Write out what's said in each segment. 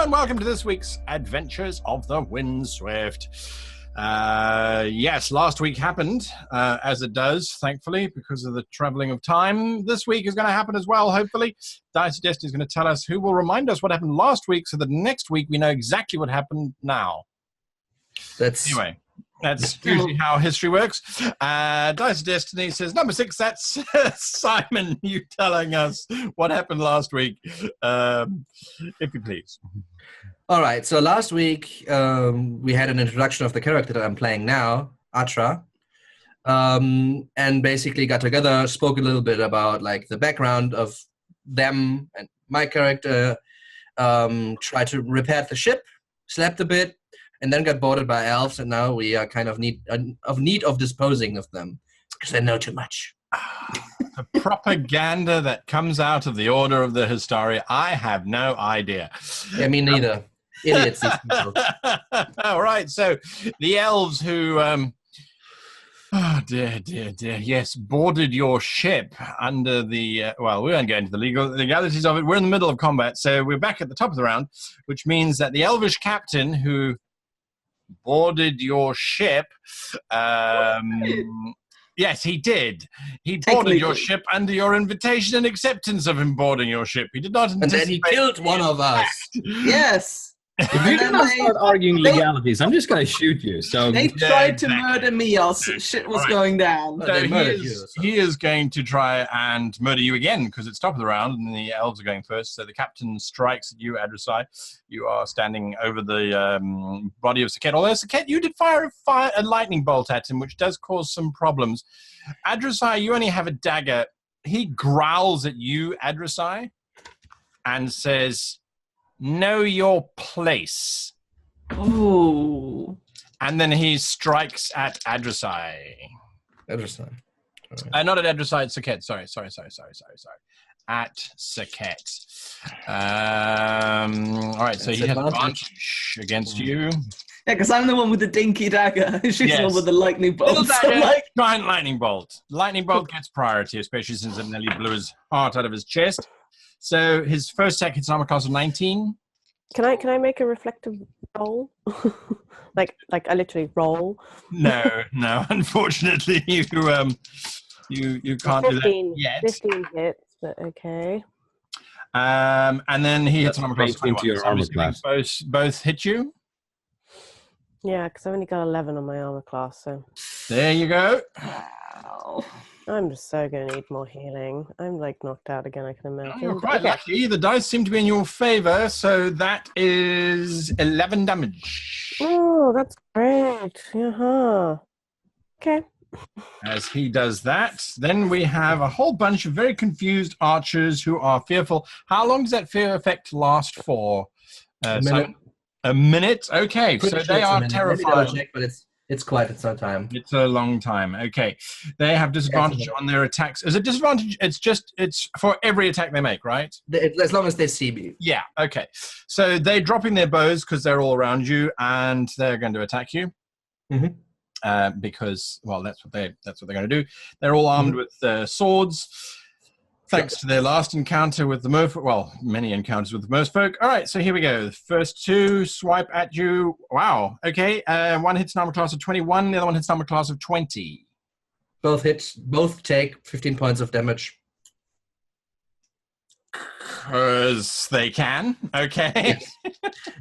and welcome to this week's Adventures of the Windswift. Yes, last week happened, as it does, thankfully, because of the travelling of time. This week is going to happen as well, hopefully. Dice of Destiny is going to tell us who will remind us what happened last week, so that next week we know exactly what happened now. Anyway, that's usually how history works. Dice of Destiny says, number 6, that's Simon, you telling us what happened last week, if you please. All right, so last week we had an introduction of the character that I'm playing now, Atra, and basically got together, spoke a little bit about like the background of them and my character, tried to repair the ship, slept a bit, and then got boarded by elves, and now we are kind of need of disposing of them because they know too much. The propaganda that comes out of the Order of the Historia, I have no idea. Yeah, me neither. Idiots, these people. All right, so the elves who, oh dear, yes, boarded your ship under the, well, we won't go into the legalities of it. We're in the middle of combat, so we're back at the top of the round, which means that the elvish captain who boarded your ship, yes, he did. He boarded your ship under your invitation and acceptance of him boarding your ship. He did not And then he killed one of us. Yes. If you do not start arguing legalities, I'm just going to shoot you. So They tried to murder me or shit was going down. So he is going to try and murder you again because it's top of the round and the elves are going first. So the captain strikes at you, Adressai. You are standing over the body of Saket. Although Saket, you did fire a lightning bolt at him, which does cause some problems. Adressai, you only have a dagger. He growls at you, Adressai, and says, "Know your place." Oh. And then he strikes at Adressai. Adressai. Not at Adressai, at Saket. Sorry. At Saket. All right, so he has advantage against you. Yeah, because I'm the one with the dinky dagger. She's the one with the lightning bolt. Giant lightning bolt. Lightning bolt gets priority, especially since it nearly blew his heart out of his chest. So his first attack hits an armor class of 19. Can I make a reflective roll? like I literally roll. No. Unfortunately, you can't 15, do that yet. 15 hits, but okay. And then he hits an armor class of 21. Your armor class. Both hit you. Yeah, because I've only got 11 on my armor class, so. There you go. Wow. I'm just so going to need more healing. I'm like knocked out again, I can imagine. You're quite lucky. The dice seem to be in your favor, so that is 11 damage. Oh, that's great. Uh-huh. Okay. As he does that, then we have a whole bunch of very confused archers who are fearful. How long does that fear effect last for? A minute. A minute? Okay, so they are terrified. Check, but it's quite some time. It's a long time. Okay. They have disadvantage on their attacks. Is it disadvantage? It's for every attack they make, right? As long as they see me. Yeah, okay. So they're dropping their bows because they're all around you and they're going to attack you. Mm-hmm. Because, well, that's what they're going to do. They're all armed with swords. Thanks to their last encounter with the merfolk. Well, many encounters with the merfolk. All right, so here we go. The first two swipe at you. Wow. Okay. One hits an armor class of 21. The other one hits an armor class of 20. Both hits. Both take 15 points of damage. Because they can. Okay. Yes.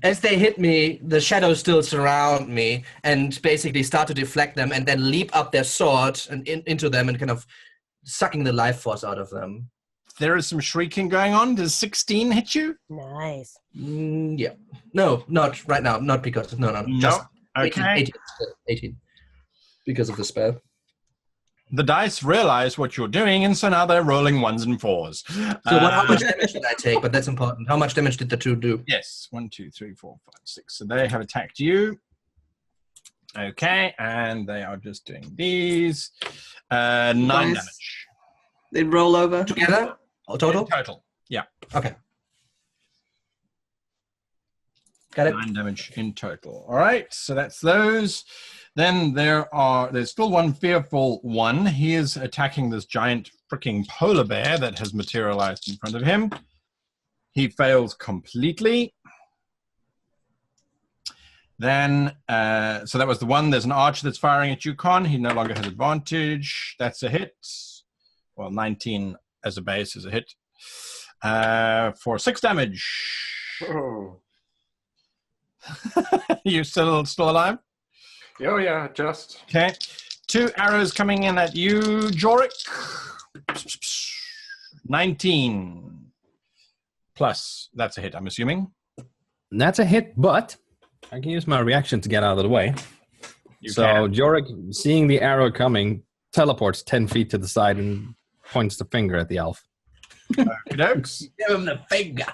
As they hit me, the shadows still surround me and basically start to deflect them and then leap up their sword and into them and kind of sucking the life force out of them. There is some shrieking going on. Does 16 hit you? Nice. Yeah. No, not right now. Not because... No. Just okay. 18. Because of the spell. The dice realize what you're doing, and so now they're rolling 1s and 4s. So how much damage did I take? But that's important. How much damage did the two do? Yes. 1, 2, 3, 4, 5, 6. So they have attacked you. Okay, and they are just doing these. 9 damage. They roll over? Together? Total? In total, yeah. Okay. Got it. 9 damage in total. All right, so that's those. Then there's still one fearful one. He is attacking this giant freaking polar bear that has materialized in front of him. He fails completely. Then, so that was the one. There's an archer that's firing at you, Con. He no longer has advantage. That's a hit. Well, 19 as a base is a hit. For 6 damage. Oh. You still alive? Oh, yeah, just. Okay. 2 arrows coming in at you, Jorik. 19. Plus, that's a hit, I'm assuming. That's a hit, but I can use my reaction to get out of the way. Jorik, seeing the arrow coming, teleports 10 feet to the side and points the finger at the elf. Okey-dokes. Give him the finger.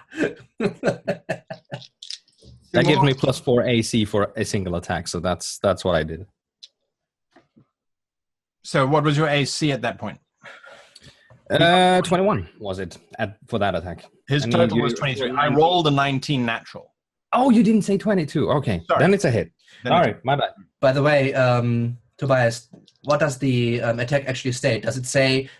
That gives me +4 AC for a single attack, so that's what I did. So what was your AC at that point? 21 was it for that attack. His total was 23. I rolled a 19 natural. Oh, you didn't say 22. Okay, Sorry. then it's a hit. All right, my bad. By the way, Tobias, what does the attack actually state? Does it say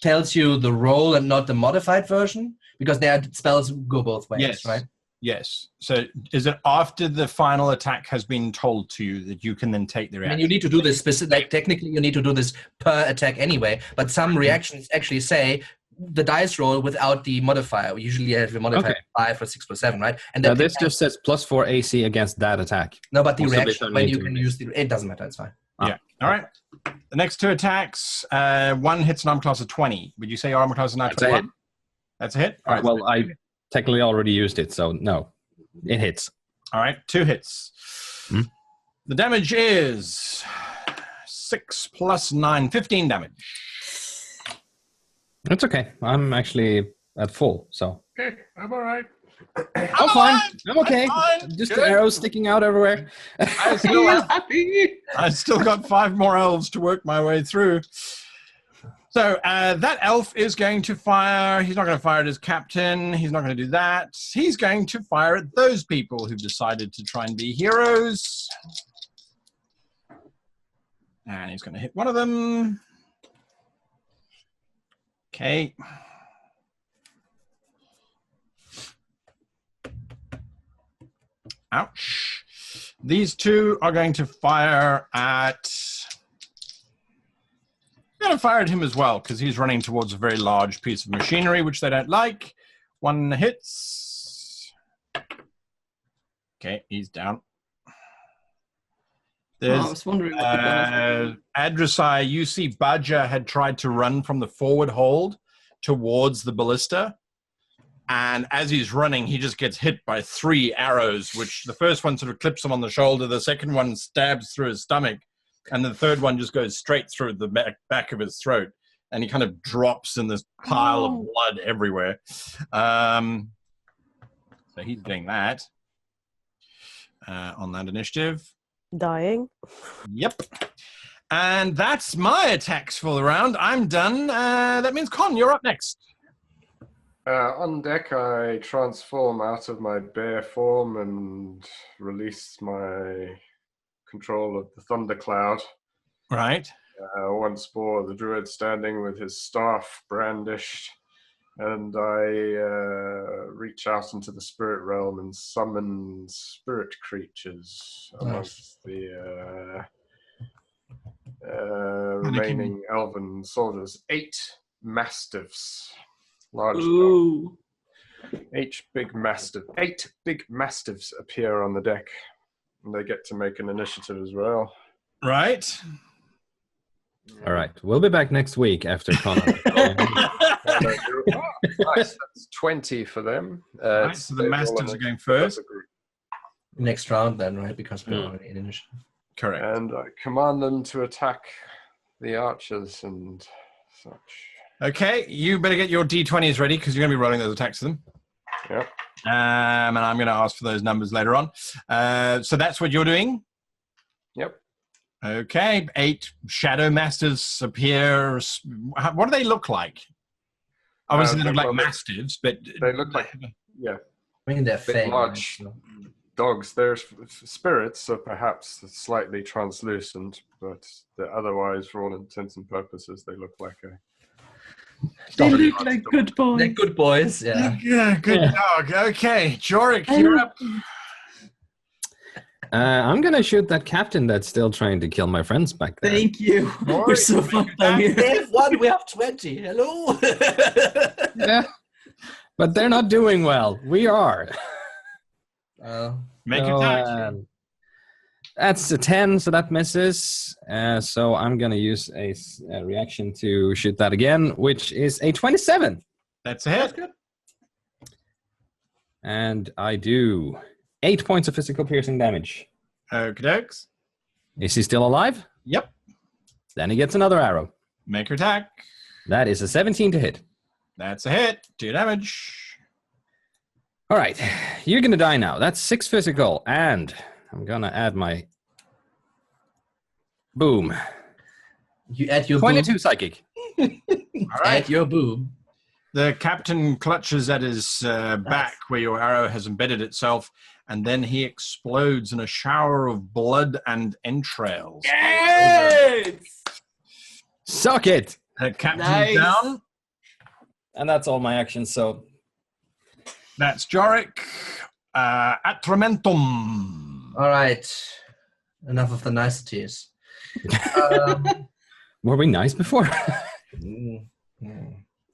tells you the roll and not the modified version? Because their spells go both ways, Yes. right? Yes. So is it after the final attack has been told to you that you can then take the I reaction? mean, you need to do this like technically you need to do this per attack anyway, but some reactions actually say the dice roll without the modifier. We usually have a modifier 5 or 6 or 7, right? And Now this just says +4 AC against that attack. no, but the Also, they reaction don't when need you to can miss. use it doesn't matter. It's fine. Yeah. All right. The next 2 attacks, one hits an armor class of 20. Would you say your armor class is now That's a 21? hit. That's a hit? All right. Well, I technically already used it, so no. It hits. All right. 2 hits. The damage is 6 plus 9, 15 damage. It's okay. I'm actually at full, so. Okay, I'm all right. I'm fine. I'm okay. I'm fine. Just Good. the arrows sticking out everywhere. I He still, is happy. I still got 5 more elves to work my way through. So that elf is going to fire. He's not going to fire at his captain. He's not going to do that. He's going to fire at those people who've decided to try and be heroes. And he's going to hit one of them. Okay. Ouch. These 2 are going to fire at... I'm going to fire at him as well, because he's running towards a very large piece of machinery, which they don't like. 1 hits. Okay, he's down. I There's was wondering what you'd done. Adressai, you see Badger had tried to run from the forward hold towards the ballista. And as he's running, he just gets hit by 3 arrows, which the first one sort of clips him on the shoulder. The second one stabs through his stomach. And the third one just goes straight through the back of his throat. And he kind of drops in this pile of blood everywhere. So he's doing that on that initiative. Dying. Yep. And that's my attacks for the round. I'm done. That means Con, you're up next. On deck, I transform out of my bear form and release my control of the thundercloud. Right. Once more, the druid standing with his staff brandished, and I reach out into the spirit realm and summon spirit creatures amongst the remaining elven soldiers. 8 mastiffs. Large Ooh. 8 big mastiffs appear on the deck, and they get to make an initiative as well. Right. All right. We'll be back next week after Connor. Nice, that's 20 for them. Right, so the mastiffs are going first. Next round, then, right? Because we're already in initiative. Correct. And I command them to attack the archers and such. Okay, you better get your D20s ready because you're going to be rolling those attacks to them. Yep. And I'm going to ask for those numbers later on. So that's what you're doing? Yep. Okay, 8 shadow masters appear. What do they look like? Obviously, they look like mastiffs, but They look like, yeah, I mean, they're big, fake. large dogs. They're spirits, so perhaps slightly translucent, but otherwise, for all intents and purposes, they look like a... They look like good boys. They're good boys, yeah. Yeah, good dog. Okay, Jorik, you're up. I'm going to shoot that captain that's still trying to kill my friends back there. Thank you. We're so fucked down here. They have 1, we have 20. Hello? Yeah. But they're not doing well. We are. Make attack. That's a 10, so that misses. So I'm going to use a reaction to shoot that again, which is a 27. That's a hit. That's good. And I do 8 points of physical piercing damage. Okey-dokes. Is he still alive? Yep. Then he gets another arrow. Make your attack. That is a 17 to hit. That's a hit. 2 damage. All right. You're going to die now. That's 6 physical. And I'm going to add my... Boom. You add your 22 psychic. All right. Add your boom. The captain clutches at his back where your arrow has embedded itself, and then he explodes in a shower of blood and entrails. Yes! Suck it! The captain's Nice. down. And that's all my actions, so... That's Jorik. Atramentum. All right. Enough of the niceties. Were we nice before?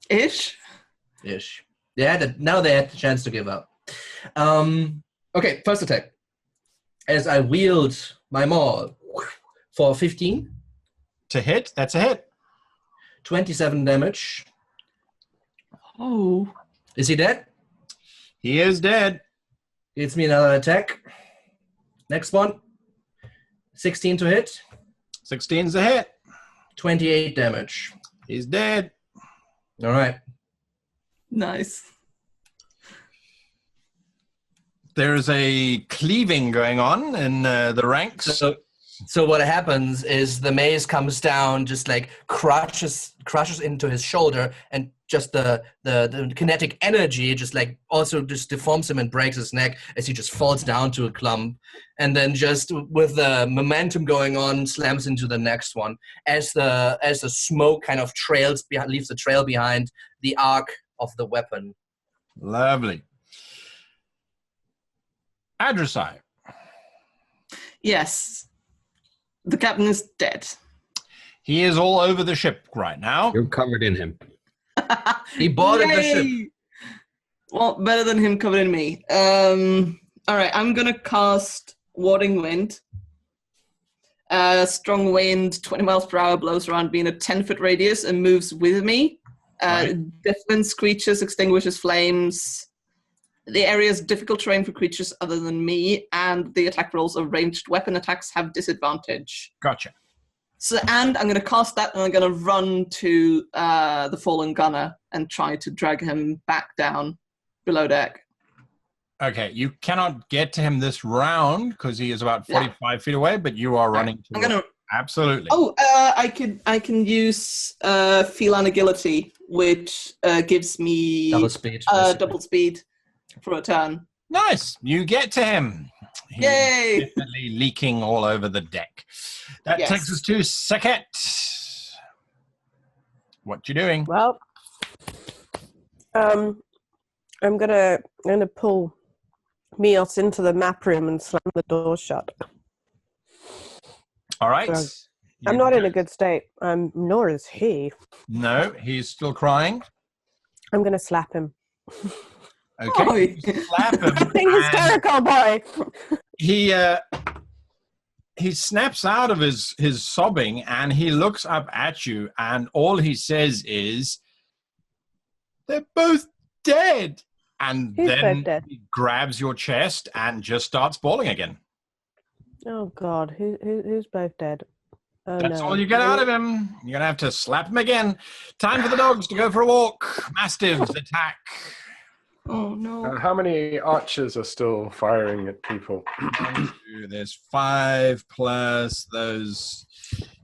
Ish. Ish. Now they had the chance to give up. Okay, first attack. As I wield my maul for 15. To hit? That's a hit. 27 damage. Oh. Is he dead? He is dead. Gives me another attack. Next one. 16 to hit. 16's a hit. 28 damage. He's dead. All right. Nice. There's a cleaving going on in the ranks. So what happens is the mace comes down, just like crushes into his shoulder, and just the kinetic energy just like also just deforms him and breaks his neck as he just falls down to a clump, and then just with the momentum going on, slams into the next one as the smoke kind of leaves a trail behind the arc of the weapon. Lovely. Adressai. Yes. The captain is dead. He is all over the ship right now. You're covered in him. He boarded the ship. Yay! Well, better than him covered in me. All right, I'm going to cast Warding Wind. Strong wind, 20 miles per hour, blows around me in a 10-foot radius and moves with me. Deafens creatures, extinguishes flames. The area is difficult terrain for creatures other than me, and the attack rolls of ranged weapon attacks have disadvantage. Gotcha. So, and I'm going to cast that, and I'm going to run to the fallen gunner and try to drag him back down below deck. Okay, you cannot get to him this round because he is about 45 feet away, but you are running to him. Absolutely. Oh, I can use feline agility, which gives me Double speed. double speed for a turn. Nice. You get to him. He's Yay! definitely leaking all over the deck. That takes us to Seket. What you doing? Well, I'm gonna pull Mios into the map room and slam the door shut. All right. So, I'm not in a good state. Nor is he. No, he's still crying. I'm gonna slap him. Okay. Slap him. Being hysterical, boy. He snaps out of his sobbing and he looks up at you and all he says is, "They're both dead." And Who's then both dead? he grabs your chest and just starts bawling again. Oh God, who's both dead? Oh, That's no. all you get out of him. You're going to have to slap him again. Time for the dogs to go for a walk. Mastiffs attack. Oh no! How many archers are still firing at people? There's 5 plus those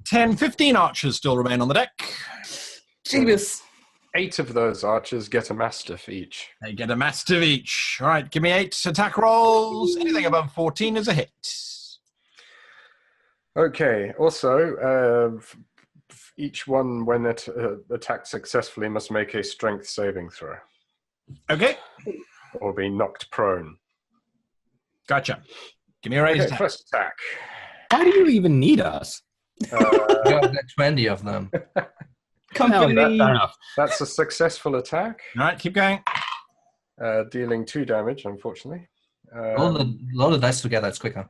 10, 15 archers still remain on the deck. Jeebus! 8 of those archers get a mastiff each. They get a mastiff each. All right, give me 8 attack rolls. Anything above 14 is a hit. Okay. Also, each one, when it attacks successfully, must make a strength saving throw. Okay. Or be knocked prone. Gotcha. Give me a raised Okay, attack. first attack. Why do you even need us? Got 20 of them. Hell, Company. fair enough. That's a successful attack, All right, keep going. dealing 2 damage, unfortunately. Roll the dice together, it's quicker.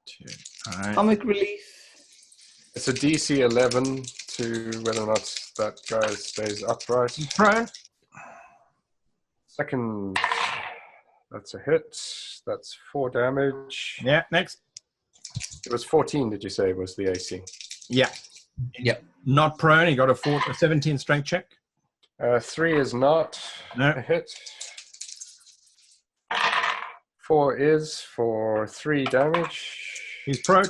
2. All right. Comic relief. It's a DC 11 to whether or not that guy stays upright. He's prone. Second, that's a hit. That's 4 damage. Yeah, next. It was 14, did you say, was the AC? Yeah. Yep. Not prone. He got a 17 strength check. 3 is not No. a hit. 4 is for 3 damage. He's prone.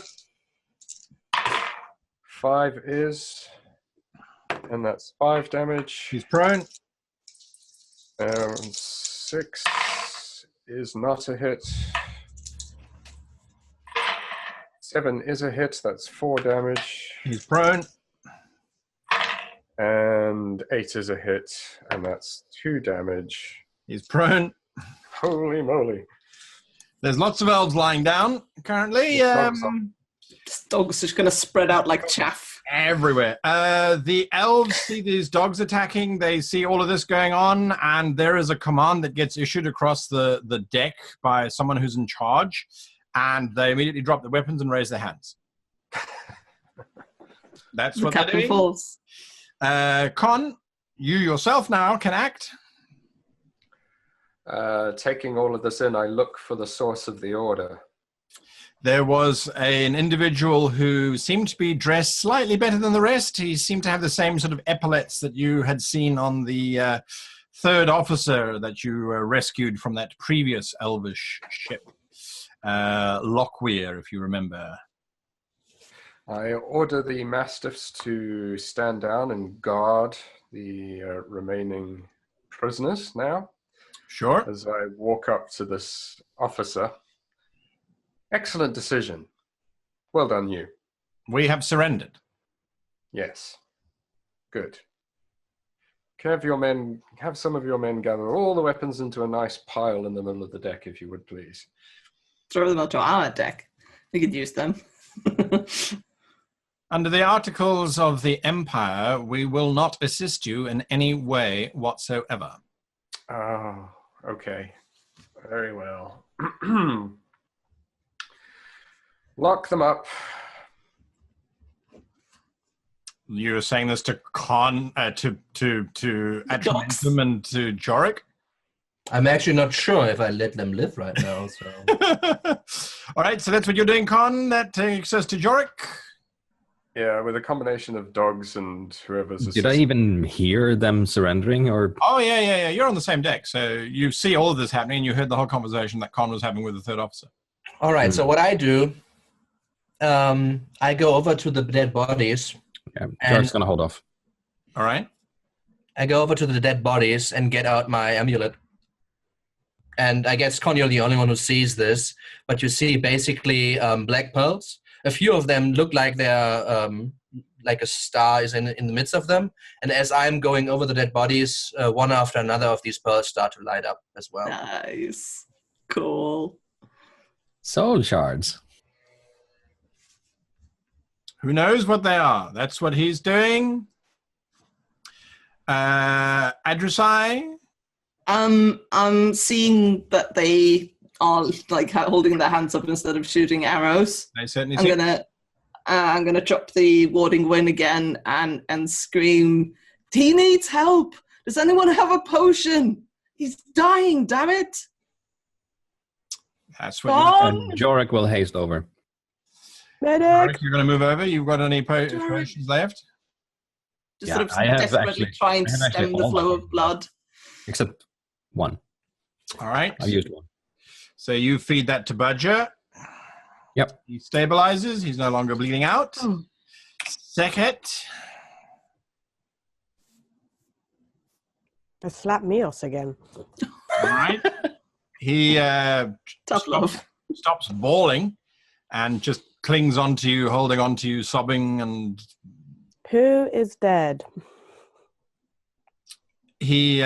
5 is, and that's 5 damage. He's prone. 6 is not a hit. 7 is a hit, that's 4 damage. He's prone. And 8 is a hit, and that's 2 damage. He's prone. Holy moly. There's lots of elves lying down currently. This dog's just going to spread out like chaff. Everywhere. The elves see these dogs attacking. They see all of this going on, and there is a command that gets issued across the deck by someone who's in charge, and they immediately drop their weapons and raise their hands. That's The what they're captain doing. falls. Con, you yourself now can act. Taking all of this in, I look for the source of the order. There was an individual who seemed to be dressed slightly better than the rest. He seemed to have the same sort of epaulets that you had seen on the third officer that you rescued from that previous elvish ship. Lockweir, if you remember. I order the mastiffs to stand down and guard the remaining prisoners now. Sure. As I walk up to this officer. Excellent decision. Well done, you. We have surrendered. Yes. Good. Can have some of your men gather all the weapons into a nice pile in the middle of the deck, if you would please. Throw them onto our deck. We could use them. Under the Articles of the Empire, we will not assist you in any way whatsoever. Oh, okay. Very well. Lock them up. You're saying this to Con, to Atramentum and to Jorik? I'm actually not sure if I let them live right now. So All right, so that's what you're doing, Con. That takes us to Jorik. Yeah, with a combination of dogs and whoever's Did I even hear them surrendering? Or Oh, yeah. You're on the same deck. So you see all of this happening, and you heard the whole conversation that Con was having with the third officer. all right, so what I do, I go over to the dead bodies. yeah, Jark's going to hold off. All right? I go over to the dead bodies and get out my amulet. And I guess, Con, you're the only one who sees this, but you see basically black pearls. A few of them look like they're like a star is in the midst of them. And as I'm going over the dead bodies, one after another of these pearls start to light up as well. Nice. Cool. Soul shards. Who knows what they are? That's what he's doing. Adressai? I'm seeing that they are like holding their hands up instead of shooting arrows. I certainly I'm gonna drop the warding win again and scream, "He needs help! Does anyone have a potion? He's dying, damn it!" That's what you're doing. And Jorik will haste over. Medic! Jorik, you're going to move over. You've got any potions left? Just Yeah, sort of I have desperately actually- trying to I have actually stem the all my flow potions of blood. Except one. All right. I've used one. So you feed that to Budger. Yep. He stabilizes. He's no longer bleeding out. Oh. Sekhet. I slapped Mios again. All right. He Tough love. stops bawling and just clings onto you, holding onto you, sobbing, and Who is dead? he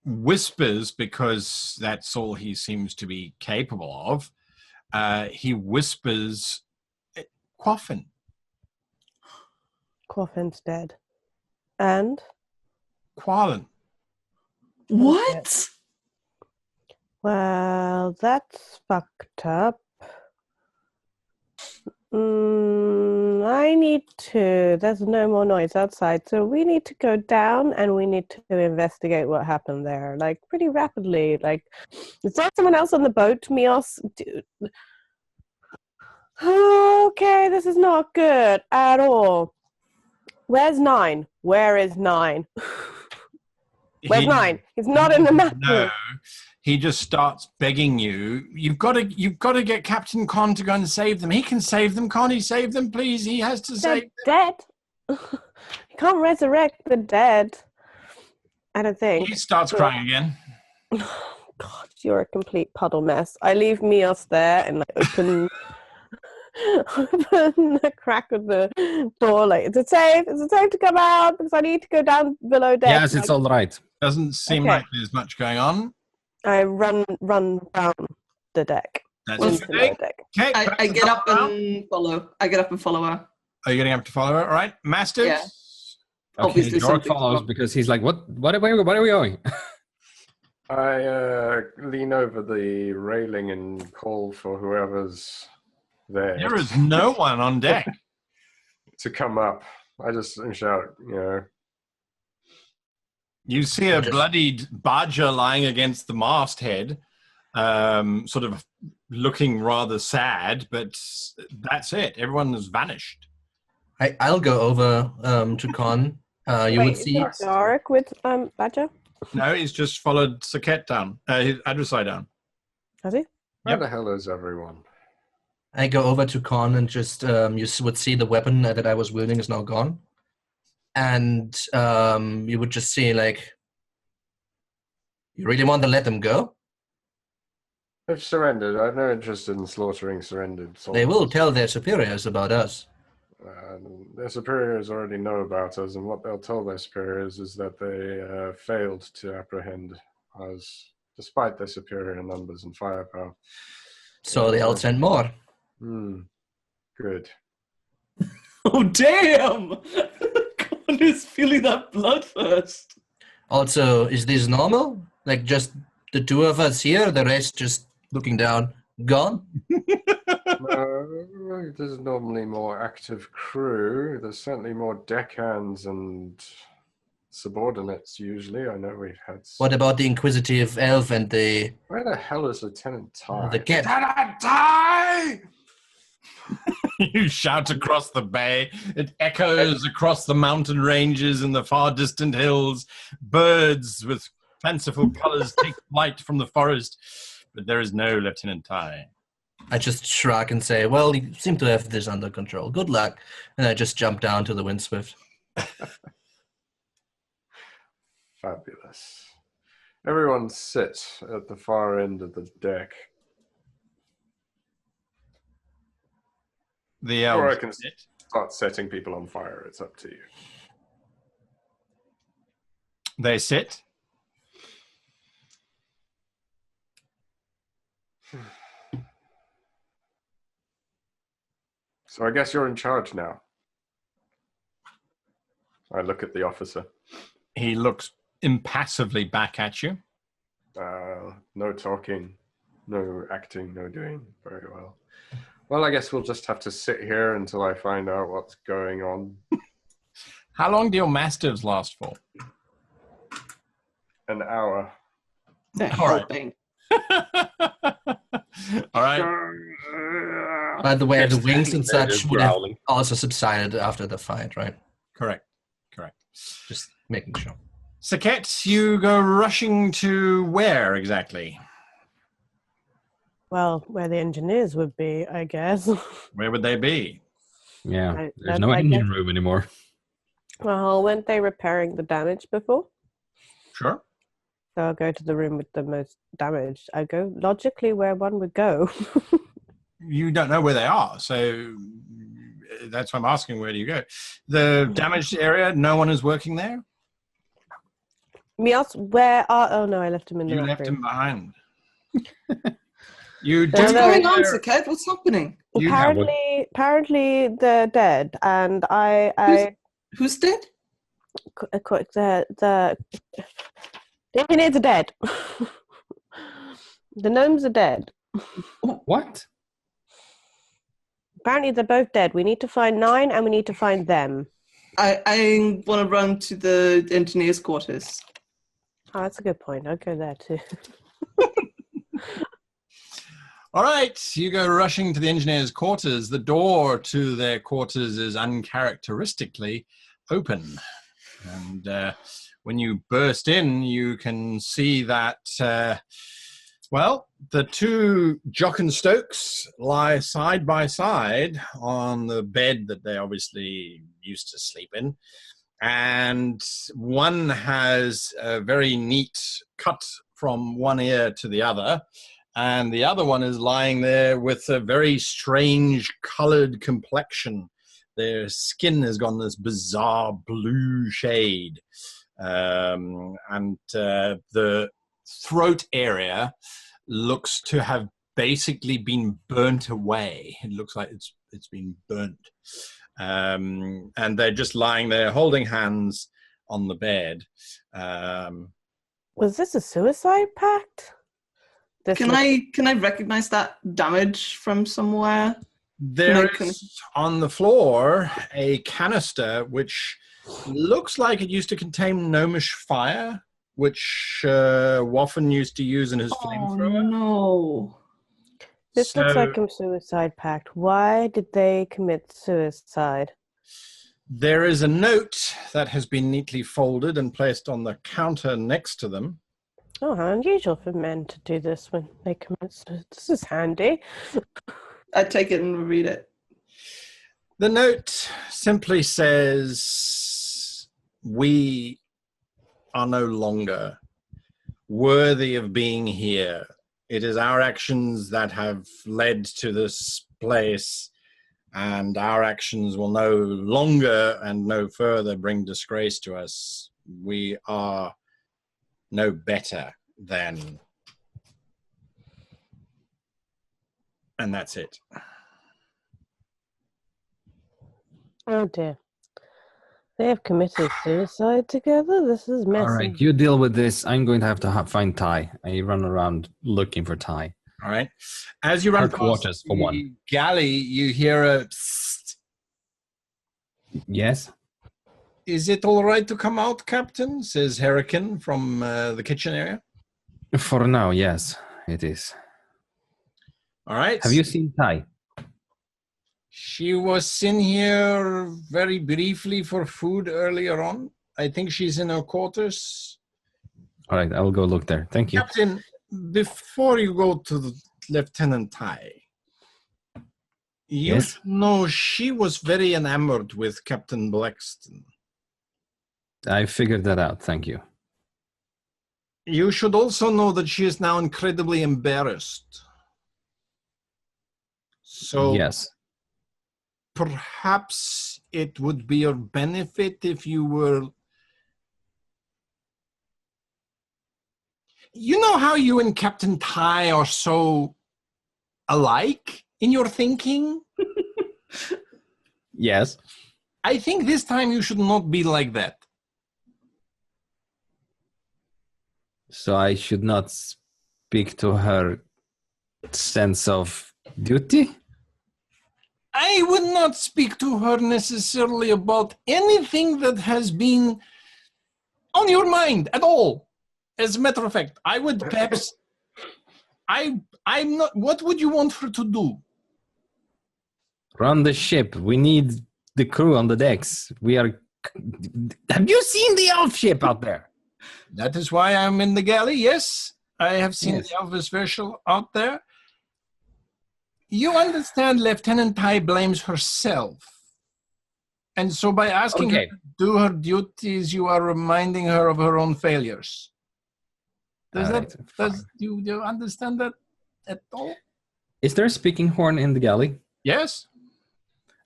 whispers, because that's all he seems to be capable of. he whispers, Qwethlan. Qwethlan's dead. And? Qwethlan. What? Well, that's fucked up. I need to. There's no more noise outside, so we need to go down and we need to investigate what happened there, like pretty rapidly. Like, is there someone else on the boat, Mios? Okay, this is not good at all. Where's 9? Where is 9? Where's 9? He's not in the map. No. He just starts begging you. You've got to get Captain Con to go and save them. He can save them. Can't he save them, please? He has to save them. Dead. You can't resurrect the dead. I don't think. He starts crying again. God, you're a complete puddle mess. I leave Mios there and open the crack of the door. Like, is it safe? Is it safe to come out? Because I need to go down below deck. Yes, it's all right. Doesn't seem like there's much going on. I run down the deck. That's Into the lower deck. Okay, I get up and follow. I get up and follow her. Are you getting up to follow her? All right, Masters? Yeah. Okay, Obviously York something's follows wrong. because he's like, what are we going? I lean over the railing and call for whoever's there. There is no one on deck. To come up. I just shout, You see a bloodied badger lying against the masthead, sort of looking rather sad, but that's it. Everyone has vanished. I'll go over to Con. You would see. Is it Doric with Badger? No, he's just followed Saket down, his adversary down. Has he? Where the hell is everyone? I go over to Con and just you would see the weapon that I was wielding is now gone, and you would just see like, you really want to let them go? They've surrendered. I have no interest in slaughtering surrendered soldiers. They will tell their superiors about us. Their superiors already know about us, and what they'll tell their superiors is that they failed to apprehend us, despite their superior numbers and firepower. So they'll send more. Good. Oh, damn! God is feeling that blood first. Also, is this normal? Like just the two of us here, the rest just looking down, gone? There's normally more active crew. There's certainly more deckhands and subordinates usually. I know we've had... What about the inquisitive elf and the... Where the hell is Lieutenant Ty? The cat. Lieutenant Ty! You shout across the bay. It echoes across the mountain ranges and the far distant hills. Birds with fanciful colors take flight from the forest, but there is no Lieutenant Ty. I just shrug and say, well, you seem to have this under control. Good luck. And I just jump down to the Windswift. Fabulous. Everyone sit at the far end of the deck. The Or I elves can sit. start setting people on fire. It's up to you. They sit. So I guess you're in charge now. I look at the officer. He looks impassively back at you. No talking, no acting, no doing. Very well. Well, I guess we'll just have to sit here until I find out what's going on. How long do your mastiffs last for? An hour. They're All right. helping. All right. By the way, the wings and They're such just would have growling. also subsided after the fight, right? Correct. Just making sure. Saket, you go rushing to where exactly? Well, where the engineers would be, I guess. Where would they be? Yeah, there's no I engine guess- room anymore. Well, weren't they repairing the damage before? Sure. So I'll go to the room with the most damage. I go logically where one would go. You don't know where they are, so that's why I'm asking, where do you go? The damaged area, no one is working there? Mios, where are... Oh, no, I left him in the You back left room. him behind. You do What's going on, hear- Saket? What's happening? You- Apparently they're dead, and I Who's dead? the engineers are dead. The gnomes are dead. What? Apparently they're both dead. We need to find 9, and we need to find them. I want to run to the engineer's quarters. Oh, that's a good point. I'll go there too. All right, you go rushing to the engineer's quarters. The door to their quarters is uncharacteristically open. And when you burst in, you can see that, the two Jock and Stokes lie side by side on the bed that they obviously used to sleep in. And one has a very neat cut from one ear to the other. And the other one is lying there with a very strange colored complexion. Their skin has gone this bizarre blue shade. The throat area looks to have basically been burnt away. It looks like it's been burnt. And they're just lying there holding hands on the bed. Was this a suicide pact? Can I recognize that damage from somewhere? There is on the floor a canister which looks like it used to contain gnomish fire, which Waffen used to use in his flamethrower. No. This looks like a suicide pact. Why did they commit suicide? There is a note that has been neatly folded and placed on the counter next to them. Oh, how unusual for men to do this when they commit suicide. This is handy. I take it and read it. The note simply says, "We are no longer worthy of being here. It is our actions that have led to this place, and our actions will no longer and no further bring disgrace to us. We are no better than..." And that's it. Oh dear. They have committed suicide together? This is messy. All right, you deal with this. I'm going to have to find Ty. I run around looking for Ty. All right. As you run Her past quarters, for the one. galley, you hear a psst. Yes? "Is it all right to come out, Captain?" says Hurricane from the kitchen area. For now, yes, it is. All right. Have you seen Ty? She was in here very briefly for food earlier on. I think she's in her quarters. All right, I'll go look there. Thank you. Captain, before you go to the Lieutenant Ty, you Yes? know she was very enamored with Captain Blackston. I figured that out. Thank you. You should also know that she is now incredibly embarrassed. So Yes. perhaps it would be your benefit if you were... You know how you and Captain Ty are so alike in your thinking? Yes. I think this time you should not be like that. So I should not speak to her sense of duty? I would not speak to her necessarily about anything that has been on your mind at all. As a matter of fact, I would perhaps... I'm not... What would you want her to do? Run the ship. We need the crew on the decks. We are... Have you seen the elf ship out there? That is why I'm in the galley, yes. I have seen Yes. the Elvis vessel out there. You understand Lieutenant Ty blames herself. And so by asking her Okay. to do her duties, you are reminding her of her own failures. Do you understand that at all? Is there a speaking horn in the galley? Yes.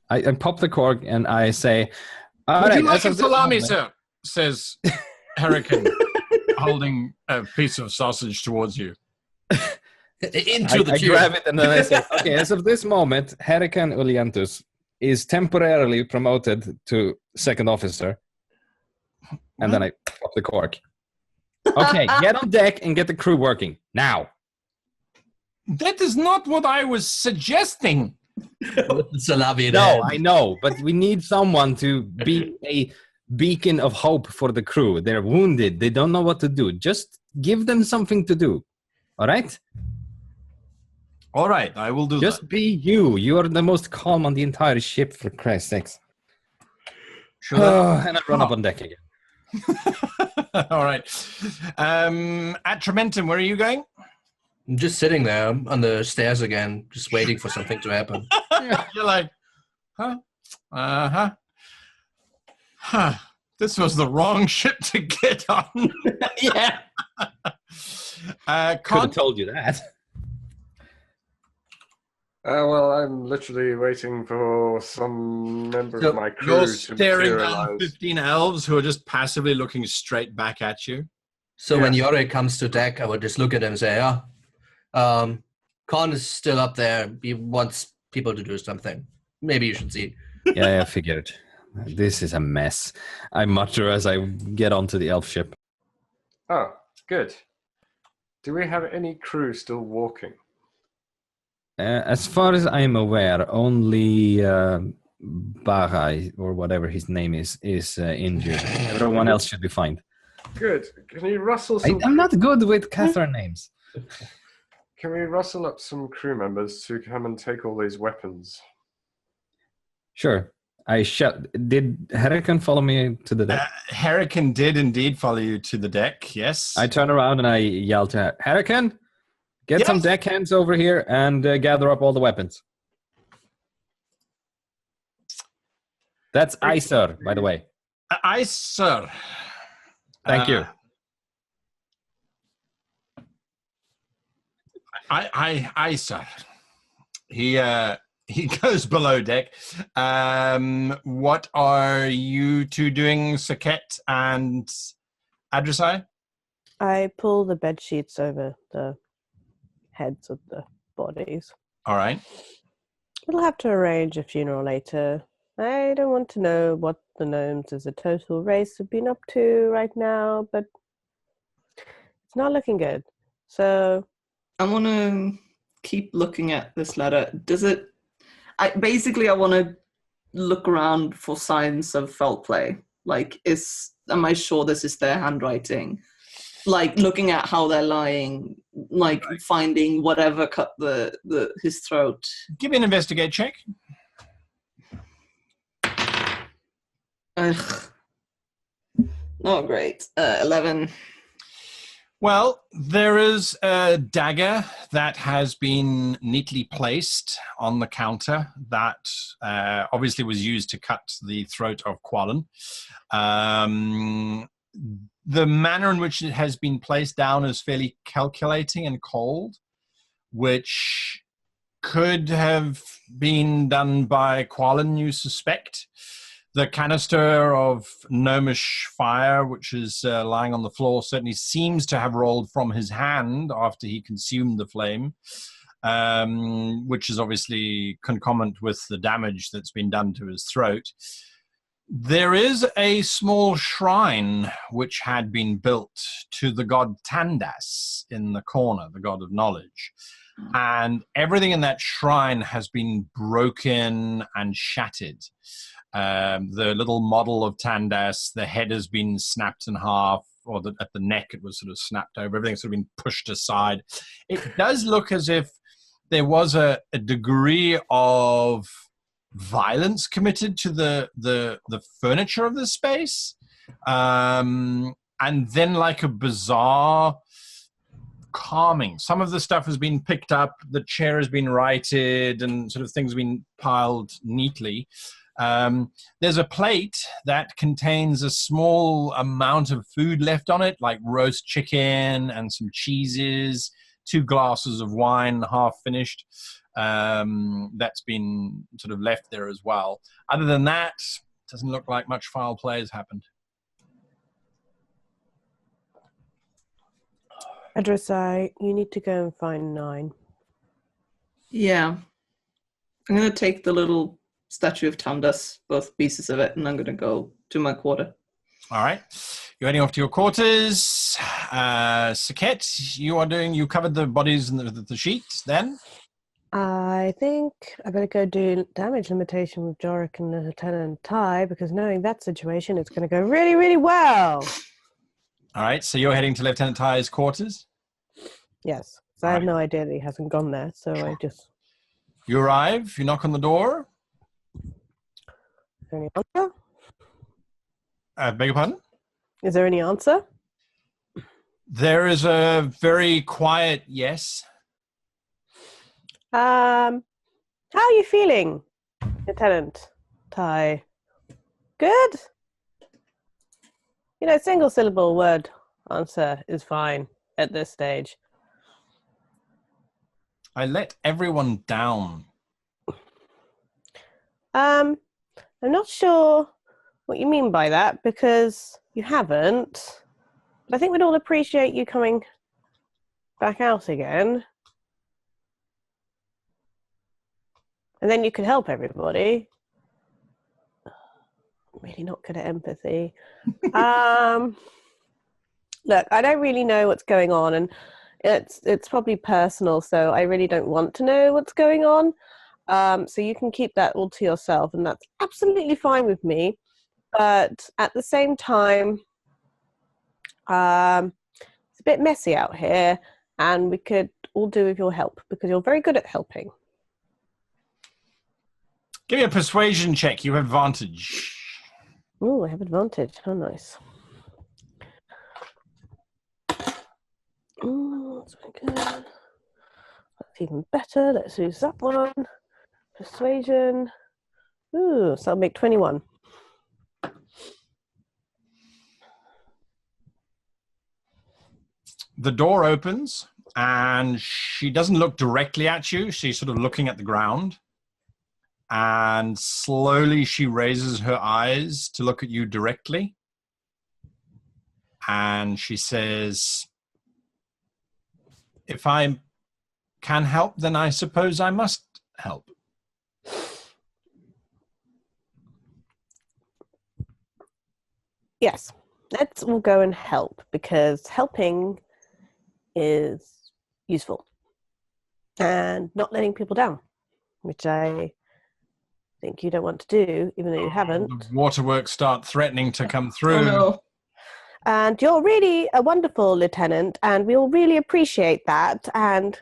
I pop the cork and I say, all Would right, you like as a of this salami, moment- sir? Says Hurricane, holding a piece of sausage towards you. Into the I tube. grab it and then I say, okay, as of this moment, Hurricane Uliantus is temporarily promoted to second officer. And then I pop the cork. Okay, get on deck and get the crew working now. That is not what I was suggesting. With the salami in No, hand. I know, but we need someone to be a beacon of hope for the crew. They're wounded. They don't know what to do. Just give them something to do. All right? All right, I will do Just that. be you. You are the most calm on the entire ship, for Christ's sakes. Sure. And I run up on deck again. All right. Atramentum, where are you going? I'm just sitting there on the stairs again, just waiting for something to happen. You're like, huh? Uh-huh. Huh. This was the wrong ship to get on. Yeah. Could have told you that. Well, I'm literally waiting for some member So of my crew You're to staring down materialize. 15 elves who are just passively looking straight back at you. So when Yes. Yorick comes to deck, I would just look at him and say, Khan is still up there. He wants people to do something. Maybe you should see. Yeah, I figured. This is a mess. I mutter as I get onto the elf ship. Oh, good. Do we have any crew still walking? As far as I'm aware, only Barai, or whatever his name is injured. Everyone else should be fine. Good. Can you rustle some? I'm not good with Catherine names. Can we rustle up some crew members to come and take all these weapons? Sure. Did Hurricane follow me to the deck? Hurricane did indeed follow you to the deck, yes. I turn around and I yell to Hurricane, get some Yes. deckhands over here and gather up all the weapons. That's Iser, by the way. Aye, sir. Thank you. Aye, sir. He goes below deck. What are you two doing, Saket and Adresai? I pull the bed sheets over the heads of the bodies. All right. We'll have to arrange a funeral later. I don't want to know what the gnomes as a total race have been up to right now, but it's not looking good. So I want to keep looking at this letter. I want to look around for signs of foul play. Like, am I sure this is their handwriting? Like, looking at how they're lying, like finding whatever cut his throat. Give me an investigate check. Ugh. Not great. 11. Well, there is a dagger that has been neatly placed on the counter that obviously was used to cut the throat of Qwethlan. The manner in which it has been placed down is fairly calculating and cold, which could have been done by Qwethlan, you suspect. The canister of gnomish fire, which is lying on the floor, certainly seems to have rolled from his hand after he consumed the flame, which is obviously concomitant with the damage that's been done to his throat. There is a small shrine which had been built to the god Tandas in the corner, the god of knowledge. And everything in that shrine has been broken and shattered. The little model of Tandas, the head has been snapped in half, or at the neck it was sort of snapped over. Everything's sort of been pushed aside. It does look as if there was a degree of violence committed to the furniture of the space. And then like a bizarre calming. Some of the stuff has been picked up, the chair has been righted, and sort of things have been piled neatly. There's a plate that contains a small amount of food left on it, like roast chicken and some cheeses, 2 glasses of wine, half finished. That's been sort of left there as well. Other than that, doesn't look like much foul play has happened. Adressai, you need to go and find 9. Yeah. I'm going to take the little statue of Tamdas, both pieces of it, and I'm going to go to my quarter. All right. You're heading off to your quarters. Saket, you covered the bodies in the sheet then? I think I better go do damage limitation with Jorik and Lieutenant Ty, because knowing that situation, it's going to go really, really well. All right. So you're heading to Lieutenant Ty's quarters? Yes. So I have no idea that he hasn't gone there, so I just... You arrive. You knock on the door. Is there any answer? Beg your pardon? Is there any answer? There is a very quiet yes. How are you feeling, Lieutenant Ty? Good? Single syllable word answer is fine at this stage. I let everyone down. I'm not sure what you mean by that, because you haven't. But I think we'd all appreciate you coming back out again. And then you could help everybody. I'm really not good at empathy. Look, I don't really know what's going on, and it's probably personal, so I really don't want to know what's going on. So you can keep that all to yourself, and that's absolutely fine with me. But at the same time, it's a bit messy out here, and we could all do with your help, because you're very good at helping. Give me a persuasion check. You have advantage. Oh, I have advantage. How nice. Oh, that's very good. That's even better. Let's use that one. Persuasion. Ooh, so I'll make 21. The door opens, and she doesn't look directly at you. She's sort of looking at the ground. And slowly she raises her eyes to look at you directly. And she says, if I can help, then I suppose I must help. Yes, let's all go and help, because helping is useful. And not letting people down, which I think you don't want to do, even though you haven't. The waterworks start threatening to come through. Oh, no. And you're really a wonderful lieutenant, and we'll really appreciate that. And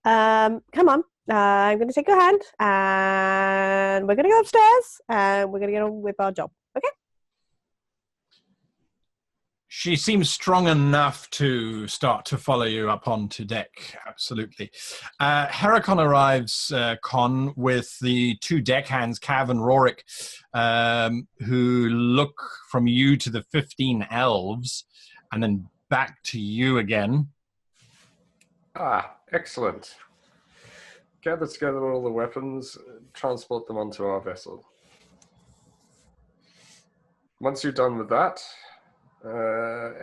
come on, I'm going to take your hand, and we're going to go upstairs, and we're going to get on with our job. Okay? She seems strong enough to start to follow you up onto deck. Absolutely. Heracon arrives, Con, with the 2 deckhands, Cav and Rorik, who look from you to the 15 elves, and then back to you again. Ah, excellent. Gather together all the weapons, transport them onto our vessel. Once you're done with that,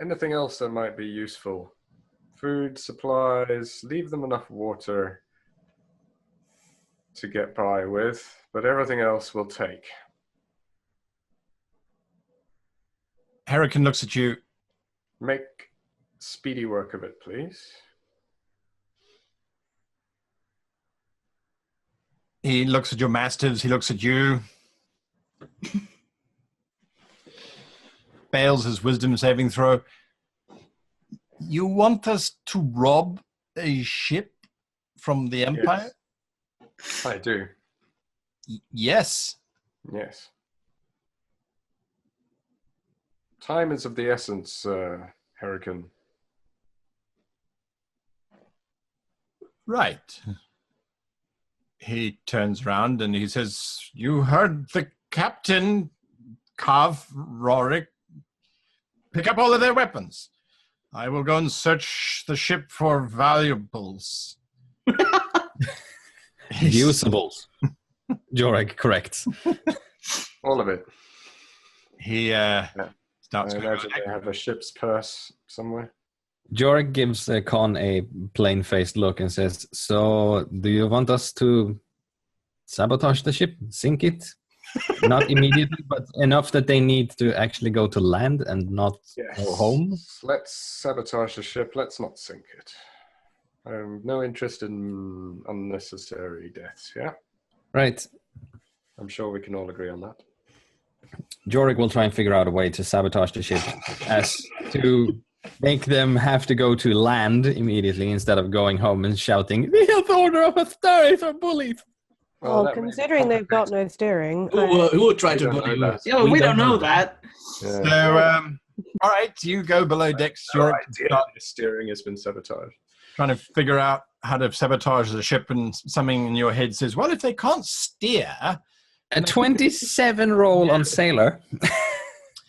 anything else that might be useful? Food, supplies, leave them enough water to get by with, but everything else we'll take. Heracon looks at you. Make speedy work of it, please. He looks at your mastiffs. He looks at you. Fails his wisdom saving throw. You want us to rob a ship from the Empire? Yes. I do. Yes. Yes. Time is of the essence, Heracon. Right. He turns around and he says, you heard the captain, Cav, Rorik. Pick up all of their weapons. I will go and search the ship for valuables. Usables. Jorik corrects. All of it. He starts I going imagine around. they have a ship's purse somewhere. Jorg gives Con a plain-faced look and says, "So, do you want us to sabotage the ship, sink it? Not immediately, but enough that they need to actually go to land and not go home?" Let's sabotage the ship. Let's not sink it. I have no interest in unnecessary deaths, yeah? Right. I'm sure we can all agree on that. Jorg will try and figure out a way to sabotage the ship as to make them have to go to land immediately instead of going home and shouting, "The health order of Astaris are bullies!" Well, considering they've got no steering. Who would try We to don't bully know you? that. Yeah, we don't know that. Yeah. So, all right, you go below decks. No You're idea the steering has been sabotaged. trying to figure out how to sabotage the ship, and something in your head says, well, if they can't steer... A 27 roll on Sailor.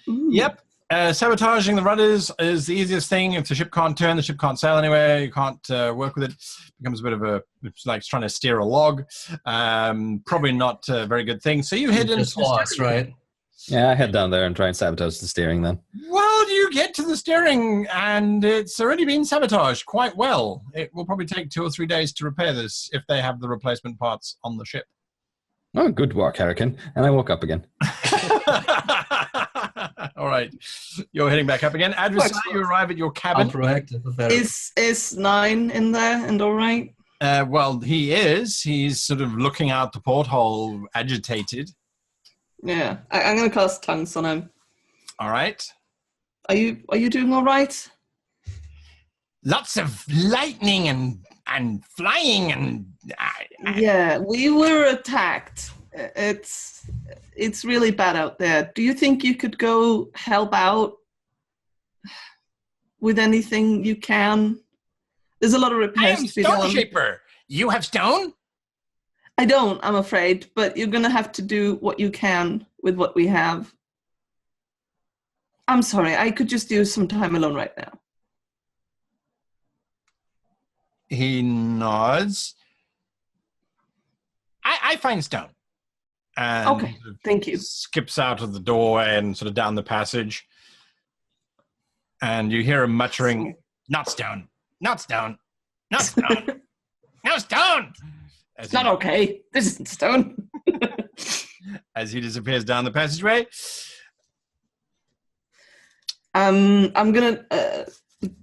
Yep. Sabotaging the rudders is the easiest thing. If the ship can't turn, the ship can't sail anywhere, you can't work with it. It becomes a bit of it's like trying to steer a log. Probably not a very good thing. So you head into Just us, right? Yeah, I head down there and try and sabotage the steering then. Well, you get to the steering, and it's already been sabotaged quite well. It will probably take 2 or 3 days to repair this if they have the replacement parts on the ship. Oh, good work, Hurricane. And I woke up again. All right. You're heading back up again. Adversary, you arrive at your cabin. I'm proactive. Is 9 in there and all right? Well, he is. He's sort of looking out the porthole, agitated. Yeah, I'm going to cast tongues on him. All right. Are you doing all right? Lots of lightning and flying and... Yeah, we were attacked. It's really bad out there. Do you think you could go help out with anything you can? There's a lot of I repairs am to be done. Stone Shaper. You have stone? I don't, I'm afraid, but you're going to have to do what you can with what we have. I'm sorry, I could just use some time alone right now. He nods. I find stone. And Okay, thank you. skips out of the doorway and sort of down the passage. And you hear him muttering, not stone, not stone, not stone, no stone. It's not okay. This isn't stone. As he disappears down the passageway. I'm going to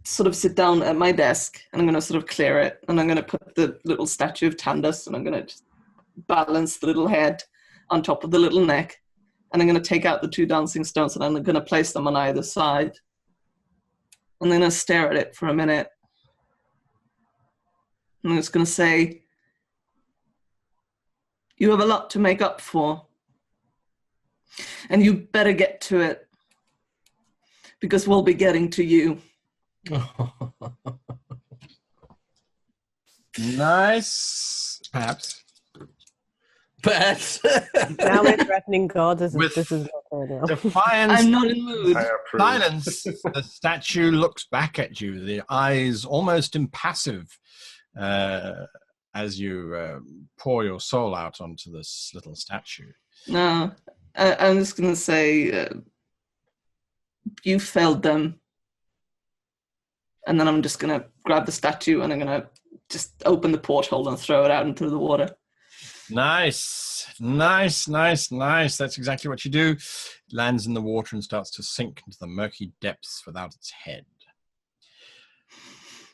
sort of sit down at my desk, and I'm going to sort of clear it, and I'm going to put the little statue of Tandus, and I'm going to just balance the little head on top of the little neck, and I'm going to take out the 2 dancing stones, and I'm going to place them on either side. I'm going to stare at it for a minute. I'm just going to say, you have a lot to make up for, and you better get to it, because we'll be getting to you. Nice. Perhaps. Perhaps. Now we're threatening God. This With is not fair now. Defiance. I'm not in the mood. I approve. Silence. The statue looks back at you, the eyes almost impassive, as you pour your soul out onto this little statue. No, I'm just going to say, you failed them. And then I'm just going to grab the statue, and I'm going to just open the porthole and throw it out into the water. Nice. Nice, nice, nice. That's exactly what you do. It lands in the water and starts to sink into the murky depths without its head.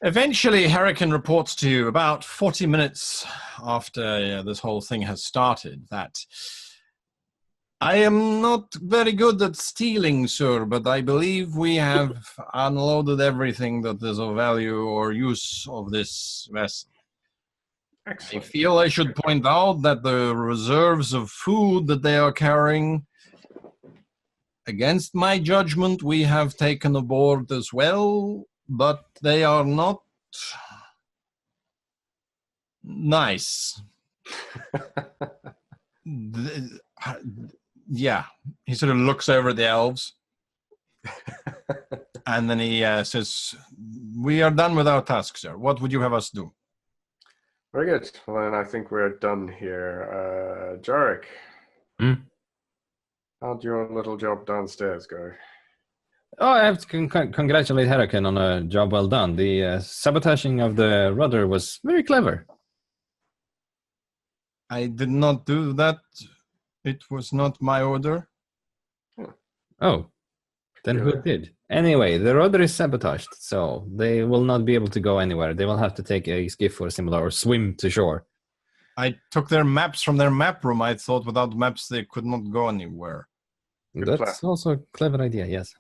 Eventually, Hurricane reports to you about 40 minutes after this whole thing has started that I am not very good at stealing, sir, but I believe we have unloaded everything that is of value or use of this vessel. Excellent. I feel I should point out that the reserves of food that they are carrying, against my judgment, we have taken aboard as well, but they are not nice. Yeah, he sort of looks over at the elves, and then he says, "We are done with our task, sir. What would you have us do?" Very good. Well, then I think we're done here. Jarek, how'd your little job downstairs go? Oh, I have to congratulate Hurricane on a job well done. The sabotaging of the rudder was very clever. I did not do that. It was not my order. Oh, then who did? Anyway, the rudder is sabotaged, so they will not be able to go anywhere. They will have to take a skiff or similar or swim to shore. I took their maps from their map room. I thought without maps they could not go anywhere. That's also a clever idea, yes.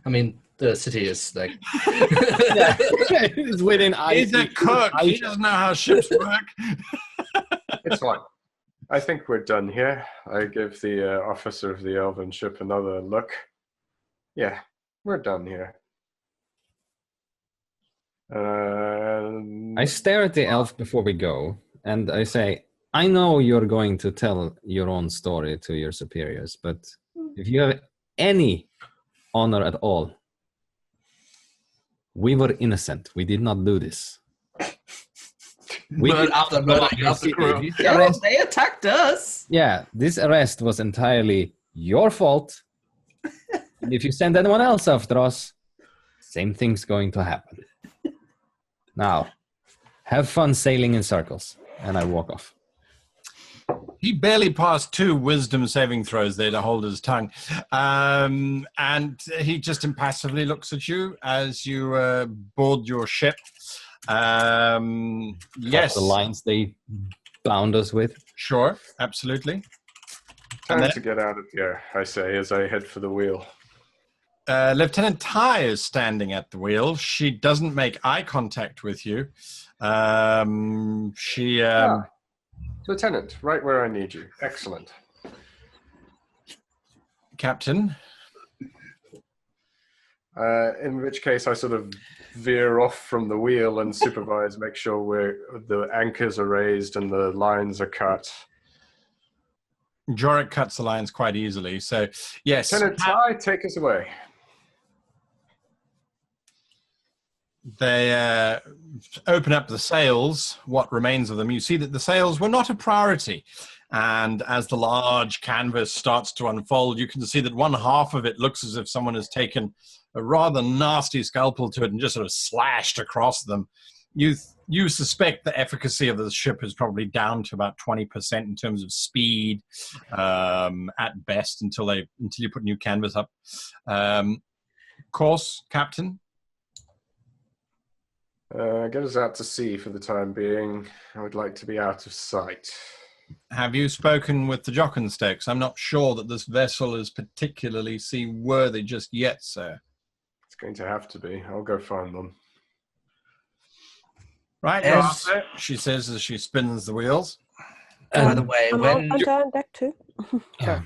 I mean, the city is like... It's within He's a cook. He doesn't know how ships work. It's fine. I think we're done here. I give the officer of the elven ship another look. Yeah, we're done here. I stare at the elf before we go, and I say, I know you're going to tell your own story to your superiors, but if you have any honor at all, we were innocent. We did not do this. Bird after crew. Yeah, they attacked us. Yeah, this arrest was entirely your fault. And if you send anyone else after us, same thing's going to happen. Now, have fun sailing in circles. And I walk off. He barely passed 2 wisdom saving throws there to hold his tongue. And he just impassively looks at you as you board your ship. Yes. The lines they bound us with. Sure, absolutely. Time to get out of here, I say, as I head for the wheel. Lieutenant Ty is standing at the wheel. She doesn't make eye contact with you. Lieutenant, right where I need you. Excellent. Captain? In which case I sort of veer off from the wheel and supervise, make sure the anchors are raised and the lines are cut. Jorik cuts the lines quite easily. So, yes. Lieutenant Ty, take us away. They open up the sails, what remains of them. You see that the sails were not a priority. And as the large canvas starts to unfold, you can see that one half of it looks as if someone has taken a rather nasty scalpel to it and just sort of slashed across them. You suspect the efficacy of the ship is probably down to about 20% in terms of speed at best until you put new canvas up. Course, Captain? Get us out to sea for the time being. I would like to be out of sight. Have you spoken with the Jockenstokes? I'm not sure that this vessel is particularly seaworthy just yet, sir. It's going to have to be. I'll go find them. Right, you're off there, she says as she spins the wheels. By the way, I'm on deck too. Yeah.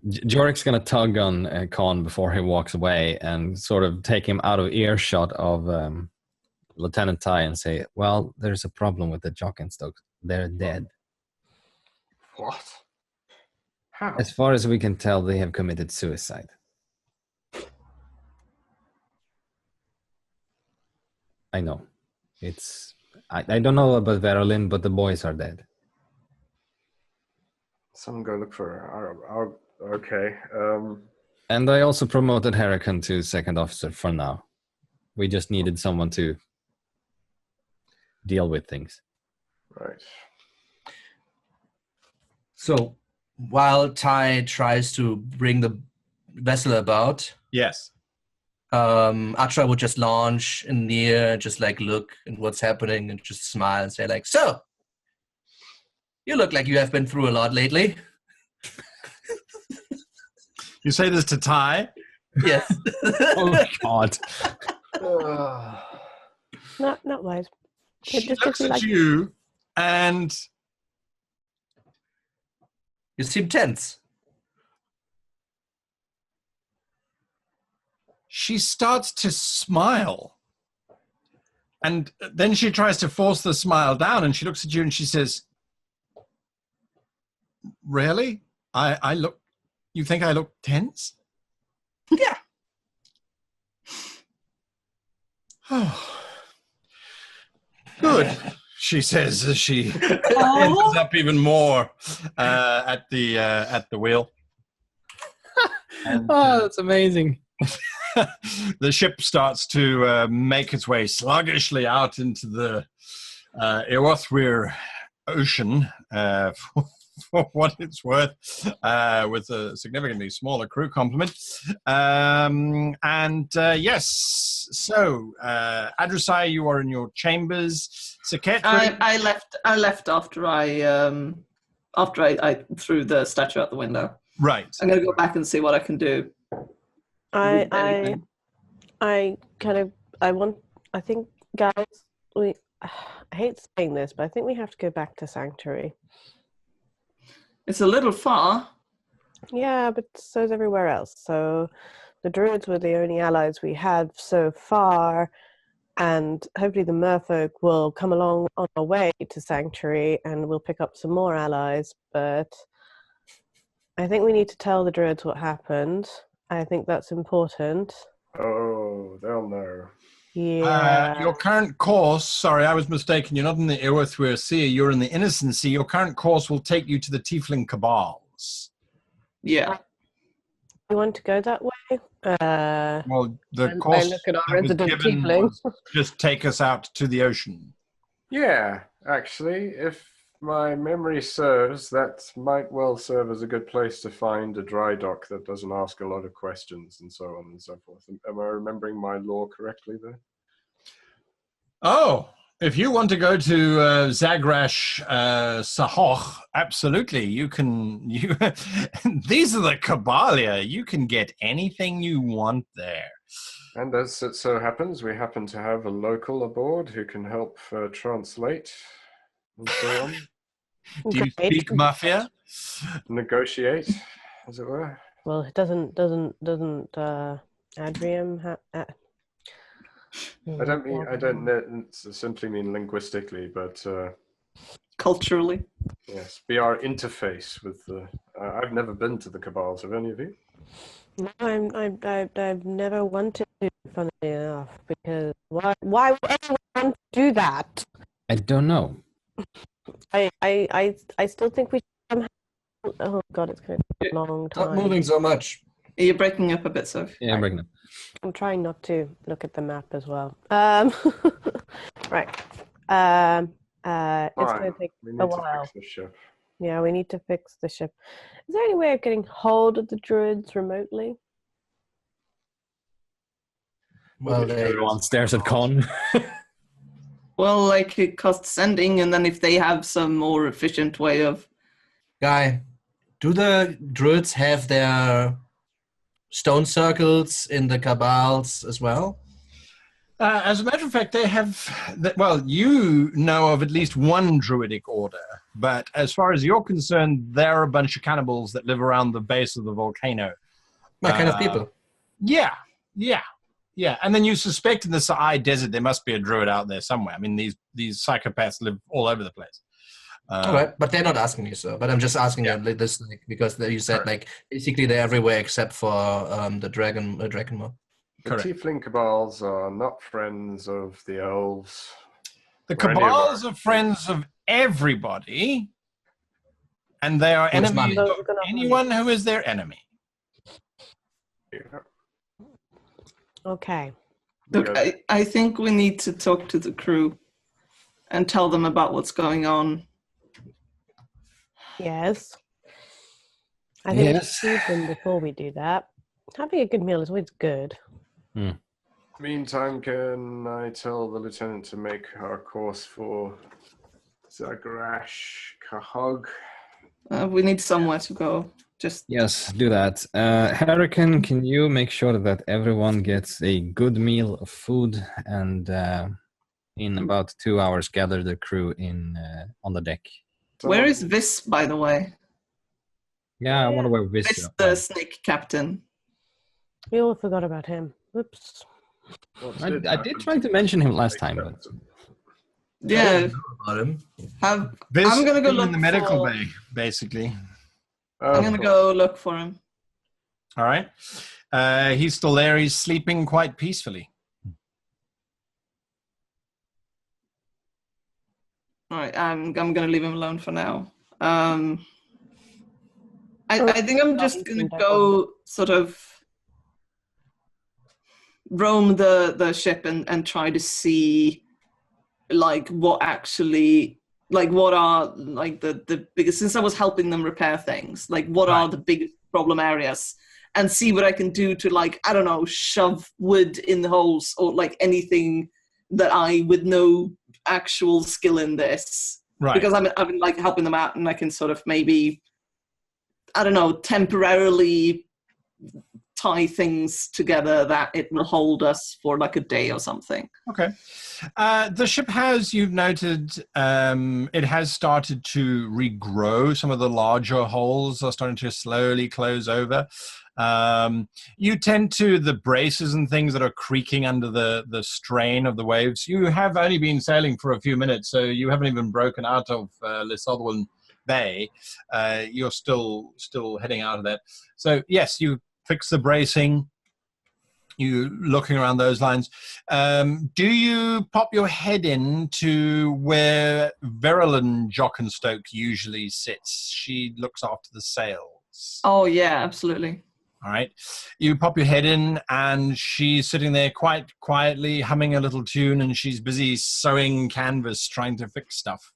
Jorik's going to tug on Khan before he walks away and sort of take him out of earshot of Lieutenant Ty and say, well, there's a problem with the Jockenstokes. They're dead. What? How? As far as we can tell, they have committed suicide. I know. I don't know about Verolyn, but the boys are dead. Someone go look for her. Okay. And I also promoted Hurricane to second officer for now. We just needed someone to deal with things. Right. So while Ty tries to bring the vessel about, Yes. Atra would just launch in the air, just like look at what's happening and just smile and say like, so, you look like you have been through a lot lately. You say this to Ty? Yes. Oh, God. Not wise. She looks at you and... You seem tense. She starts to smile. And then she tries to force the smile down and she looks at you and she says, really? I look, you think I look tense? Yeah. Oh. Good, she says as she tenses up even more at the wheel. And, Oh, that's amazing. the ship starts to make its way sluggishly out into the Qwethlan Ocean, for what it's worth, with a significantly smaller crew complement. Yes, so Adrasai, you are in your chambers. Saket, I left after I threw the statue out the window. right. I'm gonna go back and see what I can do. I think, guys, I hate saying this, but I think we have to go back to Sanctuary. It's a little far. Yeah, but so's everywhere else. So the druids were the only allies we had so far, and hopefully the merfolk will come along on our way to Sanctuary and we'll pick up some more allies. But I think we need to tell the druids what happened. I think that's important. Oh, they'll know. Yeah. Your current course, sorry, I was mistaken. You're not in the Qwethlan Sea, you're in the Innocent Sea. Your current course will take you to the tiefling cabals. Yeah. You want to go that way? Well, the I course look at our that was resident given tiefling. was just take us out to the ocean. Yeah, actually, if my memory serves, that might well serve as a good place to find a dry dock that doesn't ask a lot of questions and so on and so forth. Am I remembering my lore correctly there? Oh, if you want to go to Zagrash Sahoch, absolutely. You can. These are the Kabalia. You can get anything you want there. And as it so happens, we happen to have a local aboard who can help translate and so on. Do you Great. speak Mafia? Negotiate, as it were. Well, it doesn't Adrium I don't simply mean linguistically, but Culturally. yes, be our interface with the. I've never been to the Cabals. Have any of you? No, I've never wanted to, funnily enough, because why would anyone want to do that? I don't know. I still think we should somehow. Oh God, it's going to take a long Stop time. moving so much. You're breaking up a bit, Sophie. Yeah, I'm pregnant. I'm trying not to look at the map as well. Right. It's going to take We a need to while. fix the ship. Yeah, we need to fix the ship. Is there any way of getting hold of the druids remotely? Well, Everyone stares at Con. Well, like it costs sending, and then if they have some more efficient way of. Guy, do the druids have their stone circles in the cabals as well? As a matter of fact, they have. Well, you know of at least one druidic order, but as far as you're concerned, they're a bunch of cannibals that live around the base of the volcano. My kind of people. Yeah. And then you suspect in the Sa'ai Desert there must be a druid out there somewhere. I mean, these psychopaths live all over the place. All right, but they're not asking you so. But I'm just asking this because you said basically they're everywhere except for the dragon mob. The Correct. tiefling cabals are not friends of the elves. The or any of cabals our- are friends of everybody, and they are Who's enemies money? of anyone who is their enemy. Yeah. Okay. Look, Yeah. I think we need to talk to the crew and tell them about what's going on. Yes. I think Yes. we should feed them before we do that. Having a good meal is always good. Meantime, can I tell the lieutenant to make our course for Zagrash Kahog? We need somewhere to go. Just Yes, do that. Hurricane, can you make sure that everyone gets a good meal of food and in about 2 hours gather the crew in on the deck? where is Vis, by the way? Yeah, I wonder where Vis, Vis the snake captain. We all forgot about him. Oops. I did try to mention him last time, but Yeah, About him. I'm This gonna go is look in the medical for. bay, basically. I'm gonna go look for him. All right. He's still there. He's sleeping quite peacefully. All right, I'm gonna leave him alone for now. I think I'm just gonna go sort of. roam the ship and try to see like what actually like what are like the biggest, since I was helping them repair things, like what are the biggest problem areas, and see what I can do to, like, I don't know, shove wood in the holes or like anything that I with no actual skill in this. Right. Because I've been like helping them out, and I can sort of maybe, I don't know, temporarily tie things together that it will hold us for like a day or something. Okay. The ship has, you've noted, it has started to regrow. Some of the larger holes are starting to slowly close over. You tend to, the braces and things that are creaking under the strain of the waves. You have only been sailing for a few minutes, so you haven't even broken out of Lisotherwin Bay. You're still heading out of that. So yes, you fix the bracing. You looking around those lines. Do you pop your head into where Verilyn Jockenstoke usually sits? She looks after the sails. Oh yeah, absolutely. All right. You pop your head in, and she's sitting there quite quietly humming a little tune, and she's busy sewing canvas, trying to fix stuff.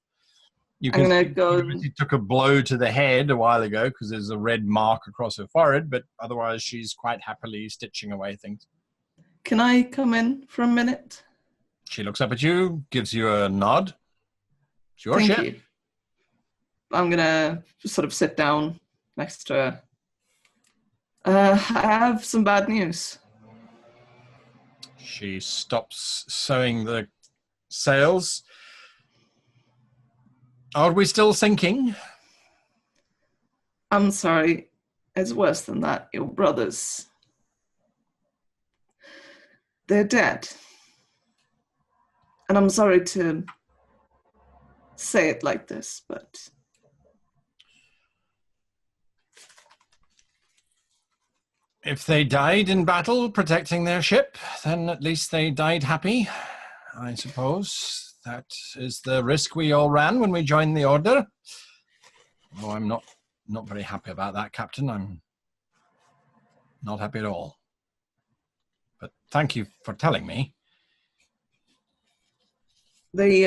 You I'm can gonna see go. she took a blow to the head a while ago because there's a red mark across her forehead, but otherwise she's quite happily stitching away things. Can I come in for a minute? She looks up at you, gives you a nod. It's your Thank ship. you. I'm gonna sort of sit down next to her. I have some bad news. She stops sewing the sails. Are we still sinking? I'm sorry. It's worse than that. Your brothers. They're dead. And I'm sorry to say it like this, but If they died in battle protecting their ship, then at least they died happy, I suppose. That is the risk we all ran when we joined the Order. Oh, I'm not very happy about that, Captain. I'm not happy at all. But thank you for telling me. they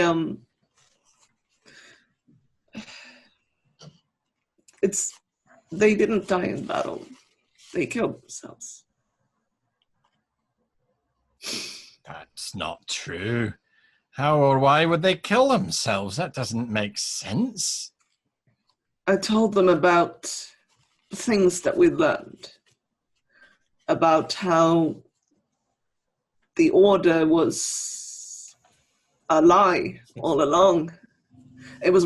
didn't die in battle. They killed themselves. That's not true. How or why would they kill themselves? That doesn't make sense. I told them about things that we learned. About how the Order was a lie all along. It was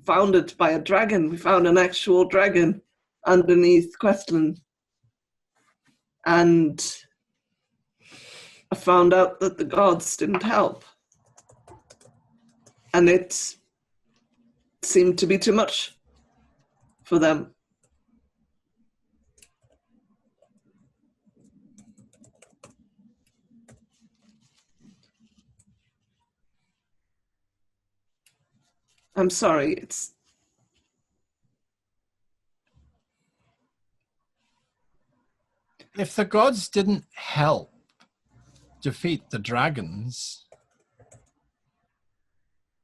founded by a dragon. We found an actual dragon underneath Qwethlan. And I found out that the gods didn't help. And it seemed to be too much for them. I'm sorry, If the gods didn't help defeat the dragons,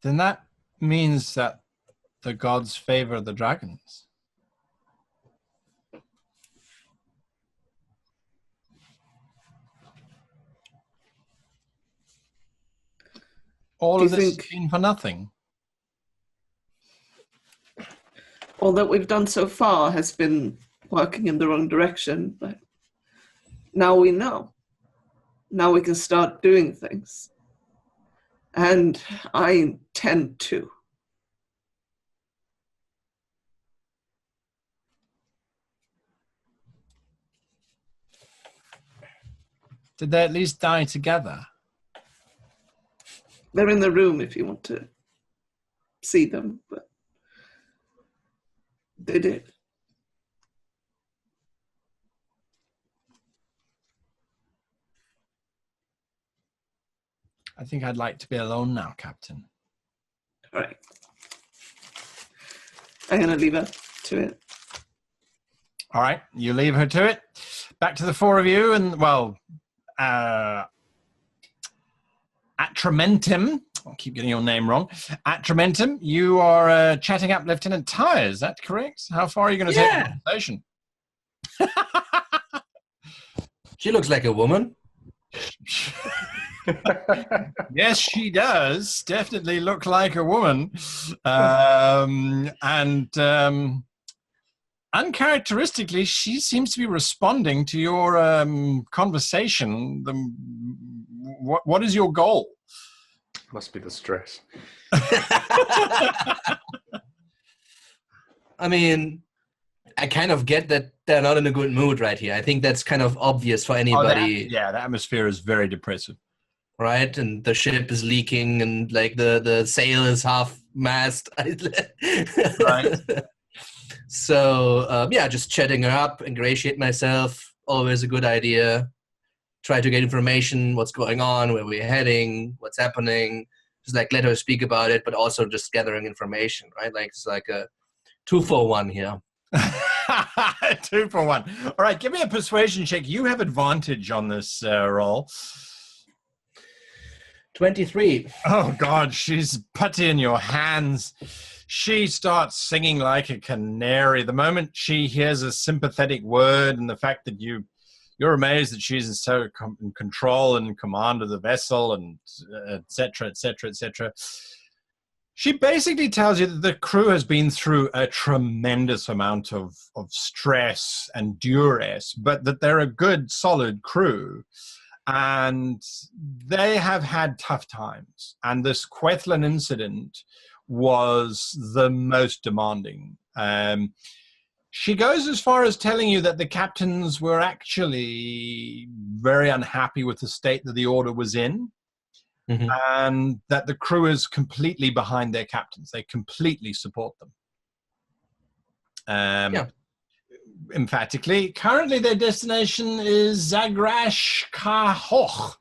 then that means that the gods favor the dragons. All of this has been for nothing. all that we've done so far has been working in the wrong direction, but now we know. Now we can start doing things. And I intend to. Did they at least die together? They're in the room if you want to see them, but they did. I think I'd like to be alone now, Captain. All right. I'm going to leave her to it. All right, you leave her to it. Back to the four of you, and, well, Atramentum, I'll keep getting your name wrong. Atramentum, you are chatting up Lieutenant Tyre, is that correct? How far are you going to take the conversation? She looks like a woman. Yes, she does. Definitely look like a woman. Uncharacteristically, she seems to be responding to your conversation. What is your goal? Must be the stress. I mean, I kind of get that they're not in a good mood right here. I think that's kind of obvious for anybody. The atmosphere is very depressive. Right? And the ship is leaking and like the sail is half mast. Right. So, just chatting her up, ingratiate myself, always a good idea. Try to get information, what's going on, where we're heading, what's happening. Just like let her speak about it, but also just gathering information, right? Like it's like a 2-for-1 here. 2-for-1. All right, give me a persuasion check. You have advantage on this roll. 23. Oh, God, she's putty in your hands. She starts singing like a canary. The moment she hears a sympathetic word and the fact that you're amazed that she's so in control and command of the vessel and et cetera, et cetera, et cetera. She basically tells you that the crew has been through a tremendous amount of stress and duress, but that they're a good, solid crew. And they have had tough times. And this Qwethlan incident was the most demanding. She goes as far as telling you that the captains were actually very unhappy with the state that the order was in, and that the crew is completely behind their captains. They completely support them. Emphatically. Currently, their destination is Zagrash Kahoch,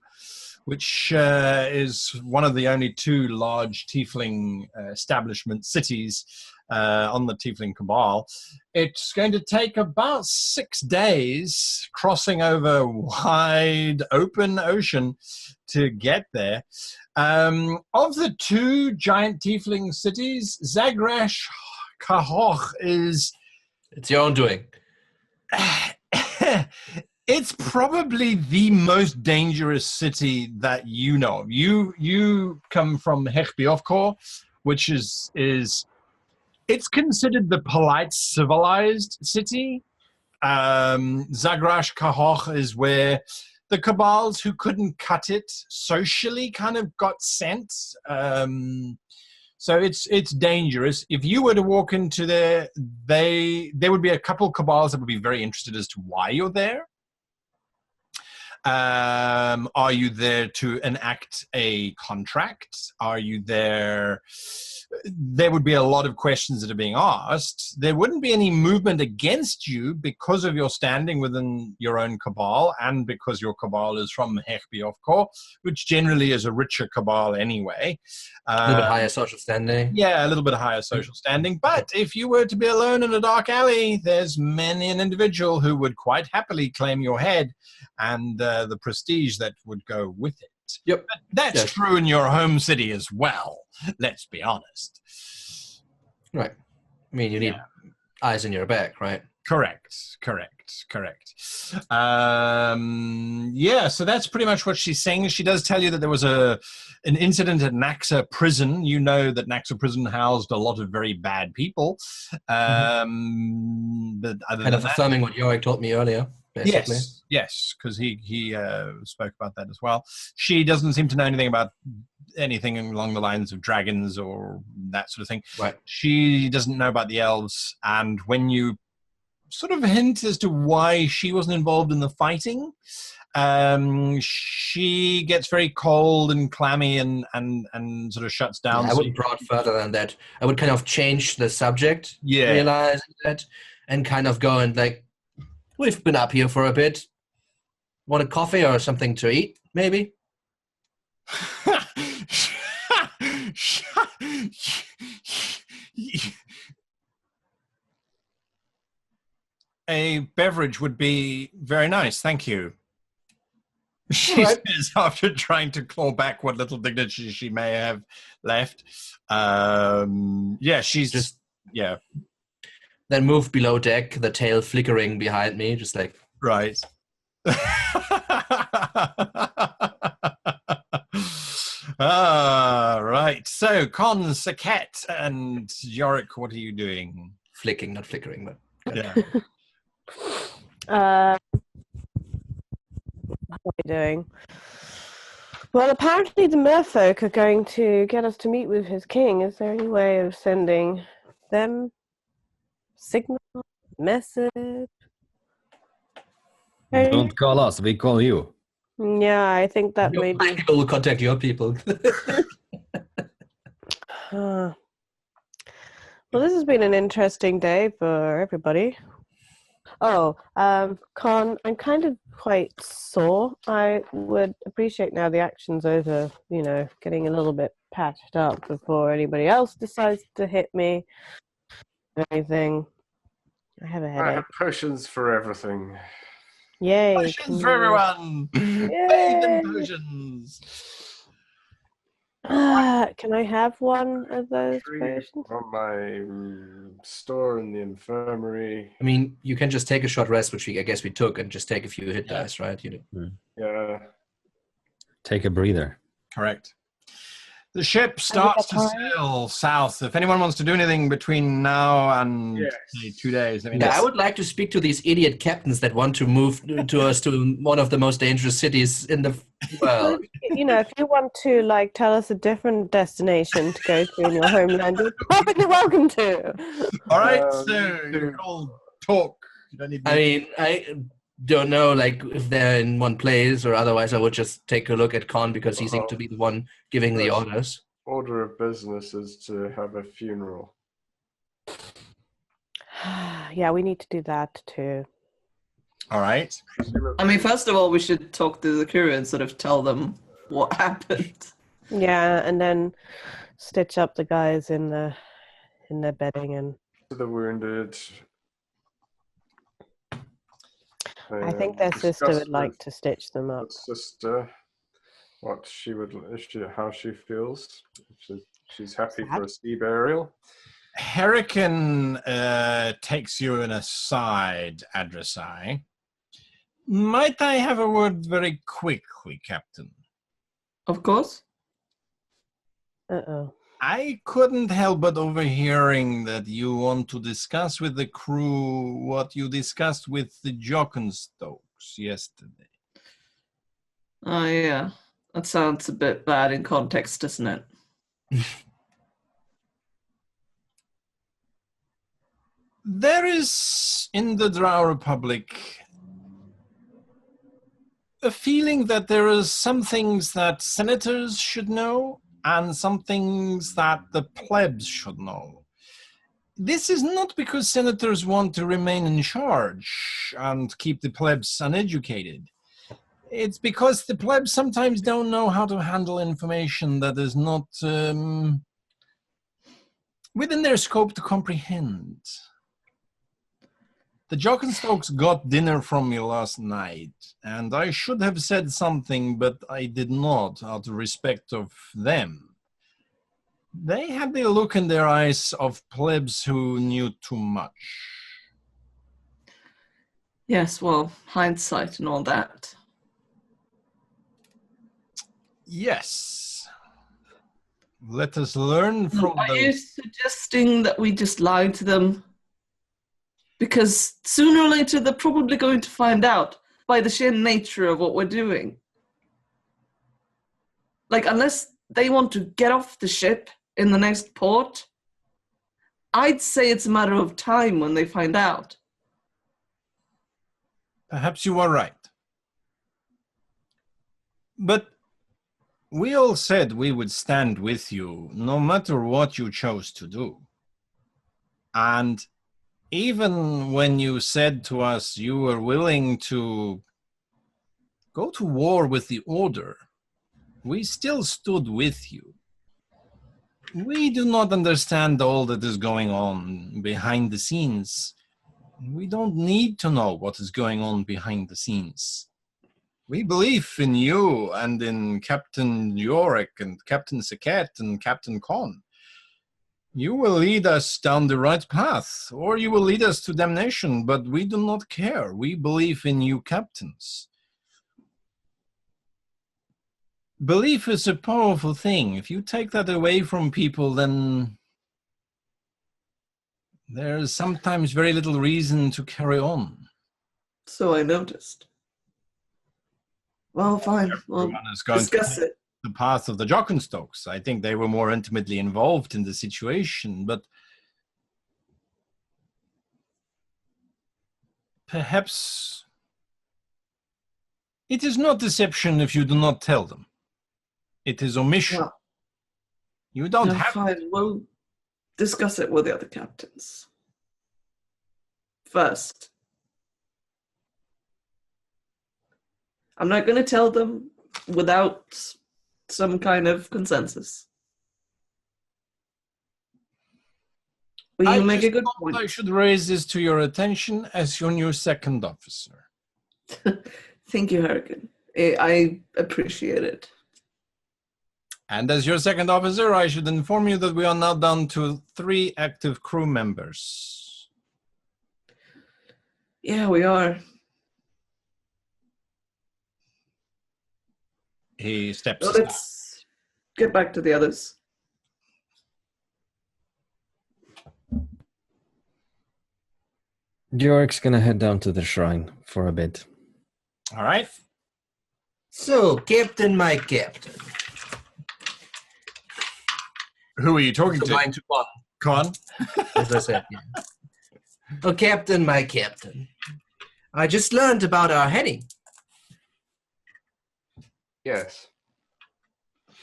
which is one of the only 2 large tiefling establishment cities on the tiefling cabal. It's going to take about 6 days crossing over wide open ocean to get there. Of the 2 giant tiefling cities, Zagrash Kahoch is... It's your own doing. It's probably the most dangerous city that you know. You come from Hechbiofkor, which is it's considered the polite, civilized city. Zagrash Kahoch is where the cabals who couldn't cut it socially kind of got sent. So it's dangerous. If you were to walk into there would be a couple of cabals that would be very interested as to why you're there. Are you there to enact a contract? Are you there? There would be a lot of questions that are being asked. There wouldn't be any movement against you because of your standing within your own cabal and because your cabal is from Hechbiofkor, which generally is a richer cabal anyway. A little bit higher social standing. Yeah, a little bit higher social standing. But if you were to be alone in a dark alley, there's many an individual who would quite happily claim your head and the prestige that would go with it. Yep. But that's true in your home city as well, let's be honest. Right. I mean, you need eyes in your back, right? Correct. So that's pretty much what she's saying. She does tell you that there was an incident at Naxa prison. You know that Naxa prison housed a lot of very bad people. But other kind than of affirming what Yorick told me earlier, basically. Yes, because he spoke about that as well. She doesn't seem to know anything about anything along the lines of dragons or that sort of thing. Right. She doesn't know about the elves, and when you sort of hint as to why she wasn't involved in the fighting, she gets very cold and clammy and sort of shuts down. I wouldn't prod further than that. I would kind of change the subject, realizing that, and kind of go and like, we've been up here for a bit. Want a coffee or something to eat, maybe? A beverage would be very nice, thank you. She Right. says after trying to claw back what little dignity she may have left. Yeah, she's Just yeah, then move below deck, the tail flickering behind me, just like right. Right. So, Con, Saket, and Yorick, what are you doing? flicking, not flickering, but Yeah. What are we doing? Well, apparently the merfolk are going to get us to meet with his king. Is there any way of sending them signal, message? Don't call us, we call you. Yeah, I think that your maybe. people will contact your people. Well, this has been an interesting day for everybody. Oh, Con, I'm kind of quite sore. I would appreciate now the action's over, getting a little bit patched up before anybody else decides to hit me or anything. I have a I headache. have potions for everything. Yay. Potions for everyone! Bathe in potions! Can I have one of those 3 potions? from my store in the infirmary. I mean, you can just take a short rest, which I guess we took, and just take a few hit dice, right? Yeah. Take a breather. Correct. The ship starts to sail south. If anyone wants to do anything between now and say 2 days, let me know. Yeah, I would like to speak to these idiot captains that want to move to us to one of the most dangerous cities in the world. If you want to tell us a different destination to go to in your homeland, you're perfectly welcome to. All right, so you can all talk. You don't need. I mean, I don't know, if they're in one place or otherwise. I would just take a look at Khan because he seemed to be the one giving the orders. Order of business is to have a funeral. Yeah, we need to do that too. All right. I mean, first of all, we should talk to the crew and sort of tell them what happened. Yeah, and then stitch up the guys in their bedding and. To the wounded. I think their sister would like to stitch them up. Sister, how she feels. She's happy for a sea burial. Hurricane takes you in a side, Adressai. Might I have a word very quickly, Captain? Of course. Uh-oh. I couldn't help but overhearing that you want to discuss with the crew what you discussed with the Jockenstokes yesterday. Oh, yeah. That sounds a bit bad in context, doesn't it? There is, in the Drow Republic, a feeling that there are some things that senators should know and some things that the plebs should know. This is not because senators want to remain in charge and keep the plebs uneducated. It's because the plebs sometimes don't know how to handle information that is not within their scope to comprehend. The Jockenstokes got dinner from me last night, and I should have said something, but I did not, out of respect of them. They had the look in their eyes of plebs who knew too much. Yes, well, hindsight and all that. Yes. Let us learn from Are those. you suggesting that we just lie to them? Because sooner or later they're probably going to find out by the sheer nature of what we're doing. Unless they want to get off the ship in the next port, I'd say it's a matter of time when they find out. Perhaps you are right. But we all said we would stand with you no matter what you chose to do. And even when you said to us you were willing to go to war with the Order, we still stood with you. We do not understand all that is going on behind the scenes. We don't need to know what is going on behind the scenes. We believe in you and in Captain Yorick and Captain Saket and Captain Con. You will lead us down the right path, or you will lead us to damnation, but we do not care. We believe in you, captains. Belief is a powerful thing. If you take that away from people, then there is sometimes very little reason to carry on. So I noticed. Well, fine. We'll Everyone is going discuss to it. the path of the Jockenstokes. I think they were more intimately involved in the situation, but perhaps it is not deception if you do not tell them. It is omission. Well, You don't no, have fine. We'll discuss it with the other captains. First, I'm not going to tell them without some kind of consensus. But you make a good point. I should raise this to your attention as your new second officer. Thank you, Hurricane. I appreciate it. And as your second officer, I should inform you that we are now down to 3 active crew members. Yeah, we are. He steps Well, aside. let's get back to the others. Georg's gonna head down to the shrine for a bit. All right. So, Captain, my captain. Who are you talking to? Mine to one, Con? as I said. Yeah. Oh, Captain, my captain. I just learned about our heading. Yes.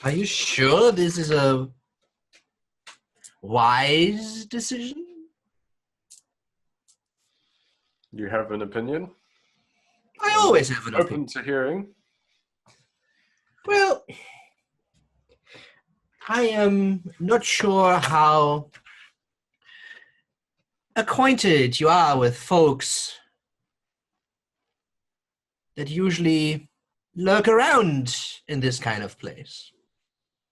Are you sure this is a wise decision? You have an opinion? I always have an Open opinion. to hearing. Well, I am not sure how acquainted you are with folks that usually lurk around in this kind of place.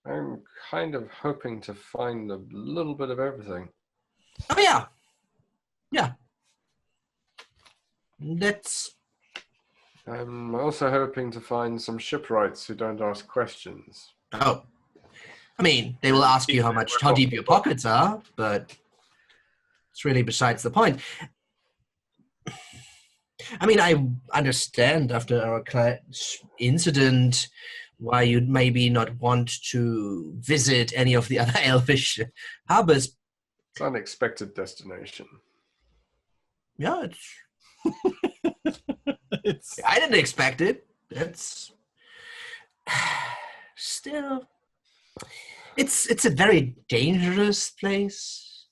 I'm kind of hoping to find a little bit of everything. Oh, yeah. Yeah. That's... I'm also hoping to find some shipwrights who don't ask questions. Oh. I mean, they will ask you how deep your pockets are, but it's really besides the point. I mean, I understand after our incident why you'd maybe not want to visit any of the other elvish harbors. It's an unexpected destination. Yeah, I didn't expect it. That's still... It's a very dangerous place.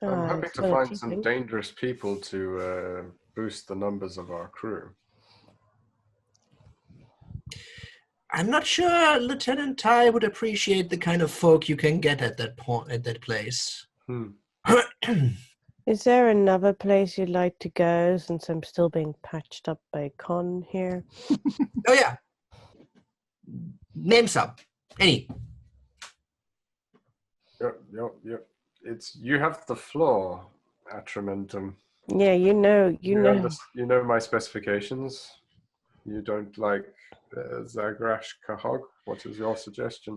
I'm hoping it's to not a find some tiefling. dangerous people to boost the numbers of our crew. I'm not sure Lieutenant Ty would appreciate the kind of folk you can get at that point, at that place. Is there another place you'd like to go since I'm still being patched up by Con here? Oh yeah. Name some. Any. Yep. It's you have the floor, Atramentum. Yeah, you know. You know my specifications. You don't like Zagrash Kahog. What is your suggestion?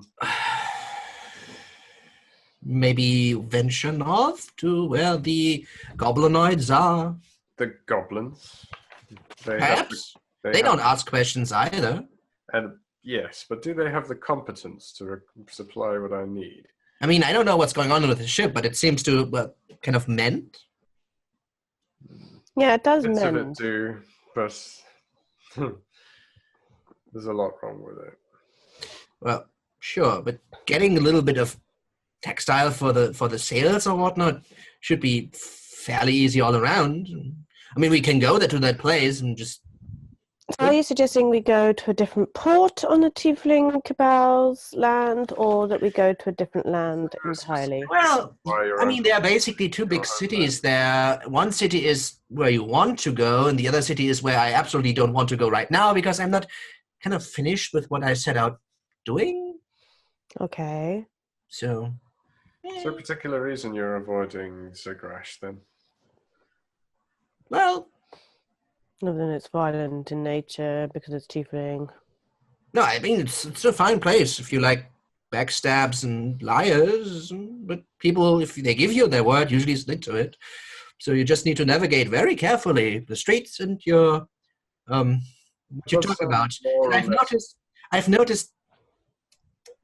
Maybe venture north to where the goblinoids are. The goblins. Perhaps. They don't ask questions either. And yes, but do they have the competence to supply what I need? I mean, I don't know what's going on with the ship, but it seems to kind of mend. Yeah, it does Bits of mend. it do, but there's a lot wrong with it. Well, sure, but getting a little bit of textile for the sails or whatnot should be fairly easy all around. I mean, we can go there to that place and just... So are you suggesting we go to a different port on the Tiefling Cabal's land, or that we go to a different land entirely? Well, Why you're I mean, there are basically two big cities there. One city is where you want to go, and the other city is where I absolutely don't want to go right now because I'm not kind of finish with what I set out doing. Okay. So, Is there a particular reason you're avoiding Zagrash then? well, Other than it's violent in nature because it's tiefling. no, I mean, it's a fine place if you like backstabs and liars, but people, if they give you their word, usually stick to it. So you just need to navigate very carefully the streets and your what you talk about. And I've noticed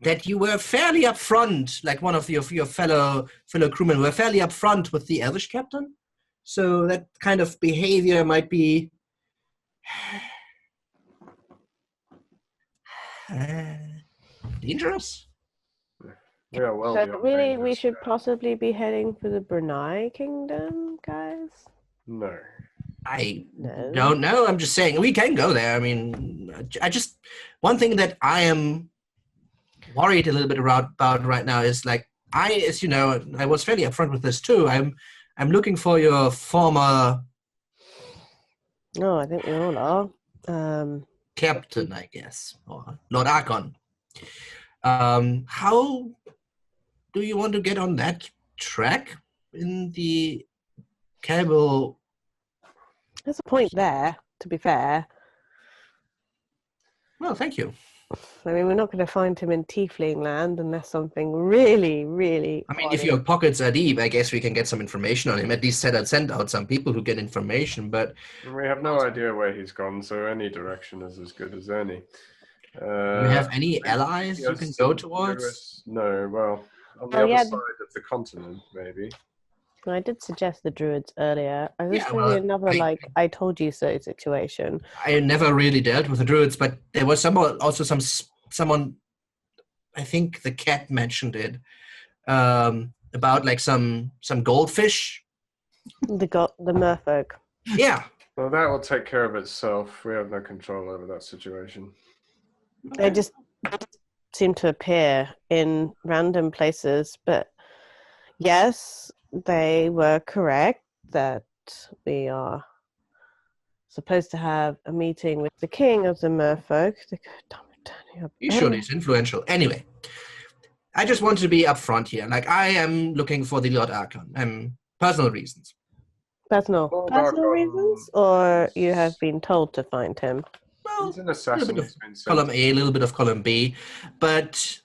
that you were fairly upfront, like one of your fellow crewmen were fairly upfront with the Elvish captain. So that kind of behavior might be dangerous. Yeah, well, So beyond really, dangerous we should now. possibly be heading for the Brunei Kingdom, guys? No. I No. don't know. I'm just saying we can go there. I mean, one thing that I am worried a little bit about right now is like as you know, I was fairly upfront with this too. I'm looking for your former No, I think we all are. captain, I guess, or Lord Archon. How do you want to get on that track in the cable? There's a point there, to be fair. Well, thank you. I mean, we're not going to find him in Tiefling land unless something really, really... I mean, if your pockets are deep, I guess we can get some information on him. At least send out some people who get information, but... We have no idea where he's gone, so any direction is as good as any. Do you have any allies you can go towards? No, well, on the other side of the continent, maybe. I did suggest the druids earlier. I was Yeah, really another, I told you so situation. I never really dealt with the druids, but there was someone, I think the cat mentioned it, about like some goldfish. The merfolk. Yeah. Well, that will take care of itself. We have no control over that situation. They just seem to appear in random places, but yes, they were correct that we are supposed to have a meeting with the king of the merfolk. Usually it's influential. Anyway, I just want to be upfront here. Like, I am looking for the Lord Archon. Personal reasons. Personal reasons? Or you have been told to find him? Well, he's an assassin. A little bit of column A, a little bit of column B. But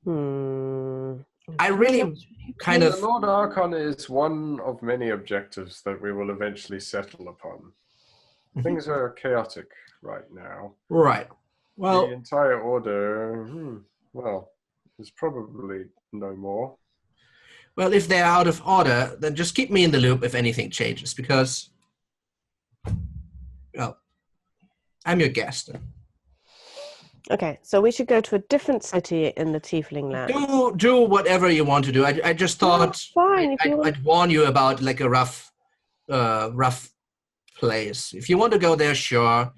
I really kind of... The Lord Archon is one of many objectives that we will eventually settle upon. Things are chaotic right now. Right. Well, the entire order, well, there's probably no more. Well, if they're out of order, then just keep me in the loop if anything changes, because, well, I'm your guest. Okay, so we should go to a different city in the Tiefling land. Do whatever you want to do. I just thought I'd warn you about like a rough place. If you want to go there, sure.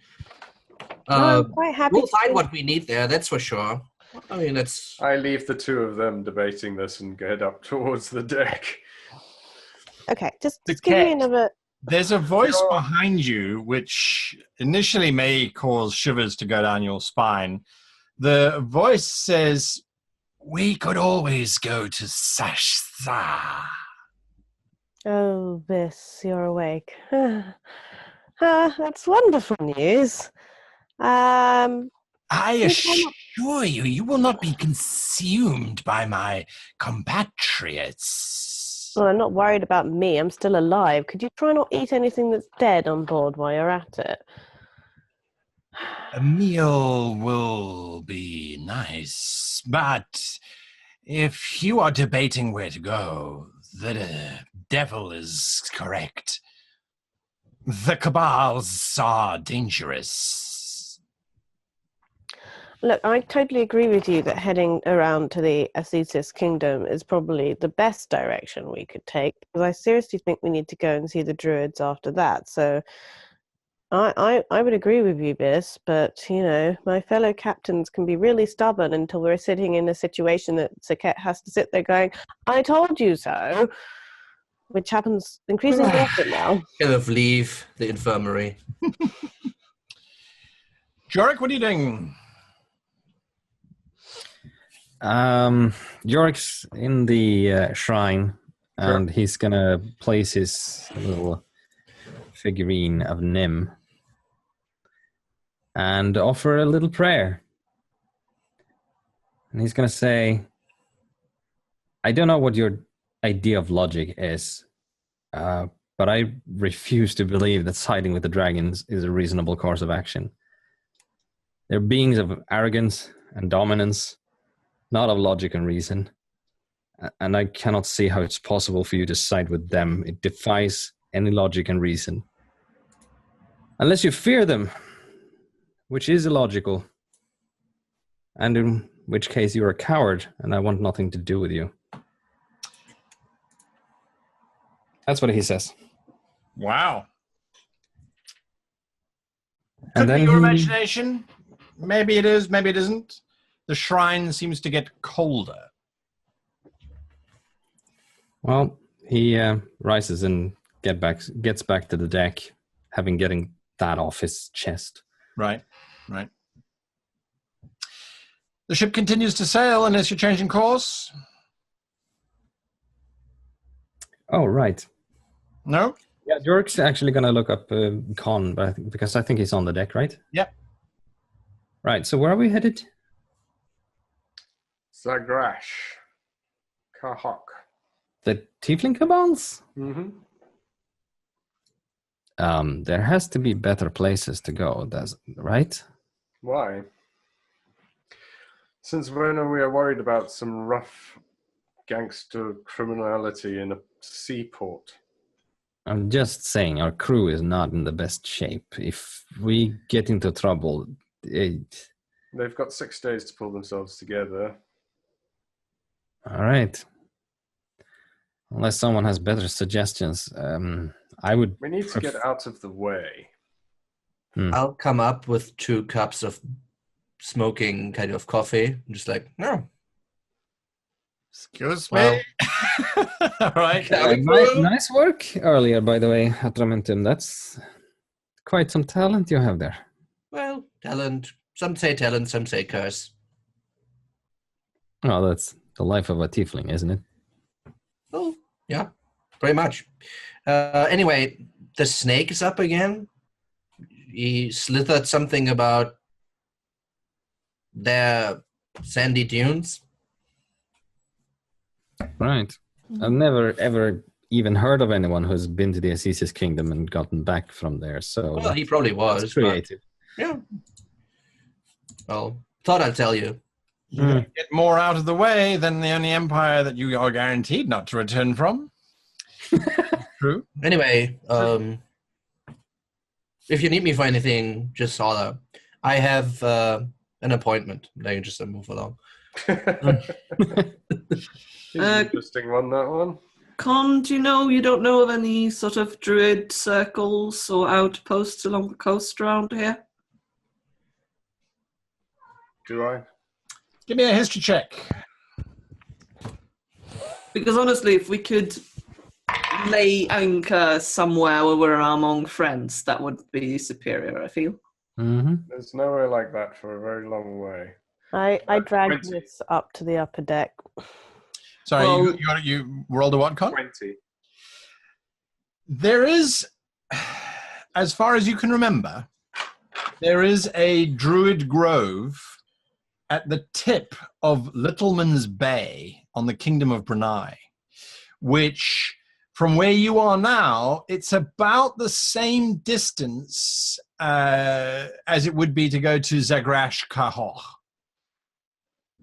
I'm quite happy. We'll find what we need there, that's for sure. I mean, I leave the two of them debating this and get up towards the deck. Okay, just give me another... There's a voice behind you which initially may cause shivers to go down your spine. The voice says, "We could always go to Sashza." Oh, Biss, you're awake. That's wonderful news. I assure you, you will not be consumed by my compatriots. Well, I'm not worried about me. I'm still alive. Could you try not eat anything that's dead on board while you're at it? A meal will be nice, but if you are debating where to go, the devil is correct. The cabals are dangerous. Look, I totally agree with you that heading around to the Ascesis Kingdom is probably the best direction we could take, because I seriously think we need to go and see the druids after that. So I would agree with you, Biss, but, you know, my fellow captains can be really stubborn until we're sitting in a situation that Saket has to sit there going, "I told you so," which happens increasingly often now. Kind of leave the infirmary. Jorik, what are you doing? Jorik's in the shrine, and he's gonna place his little figurine of Nim and offer a little prayer. And he's gonna say, I don't know what your idea of logic is, but I refuse to believe that siding with the dragons is a reasonable course of action. They're beings of arrogance and dominance, not of logic and reason. And I cannot see how it's possible for you to side with them. It defies any logic and reason. Unless you fear them, which is illogical. And in which case you're a coward, and I want nothing to do with you. That's what he says. Wow. And Could then be your imagination. Maybe it is, maybe it isn't. The shrine seems to get colder. Well, he rises and gets back to the deck, having getting that off his chest. Right. The ship continues to sail unless you're changing course. Oh, right. No? Yeah, Jorik's actually going to look up Con, because I think he's on the deck, right? Yep. Right, so where are we headed? Zagrash. Kahok. The Tiefling Cabals? Mm-hmm. There has to be better places to go, right? Why? Since when are we worried about some rough gangster criminality in a seaport? I'm just saying, our crew is not in the best shape. If we get into trouble, They've got 6 days to pull themselves together. All right. Unless someone has better suggestions, I would... We need to get out of the way. I'll come up with 2 cups of smoking kind of coffee. I'm just like, no. Excuse Well, me. All right. Nice work earlier, by the way, Atramentum. That's quite some talent you have there. Well, talent. Some say talent, some say curse. Oh, that's the life of a tiefling, isn't it? Oh, yeah, pretty much. Anyway, the snake is up again. He slithered something about their sandy dunes. Right. I've never, ever even heard of anyone who's been to the Assisi's kingdom and gotten back from there, so... Well, he probably was. Creative. Yeah. Well, thought I'd tell you. Get more out of the way than the only empire that you are guaranteed not to return from. True. Anyway, if you need me for anything, just holler. I have an appointment. Now you just move along. Interesting one, that one. Con, do you don't know of any sort of druid circles or outposts along the coast around here? Do I? Give me a history check. Because honestly, if we could lay anchor somewhere where we're among friends, that would be superior, I feel. Mm-hmm. There's nowhere like that for a very long way. I dragged 20. this up to the upper deck. Sorry, Well- you rolled a what, Con? 20. There is, as far as you can remember, there is a druid grove at the tip of Littleman's Bay on the Kingdom of Brunei, which, from where you are now, it's about the same distance as it would be to go to Zagrash Kahoch.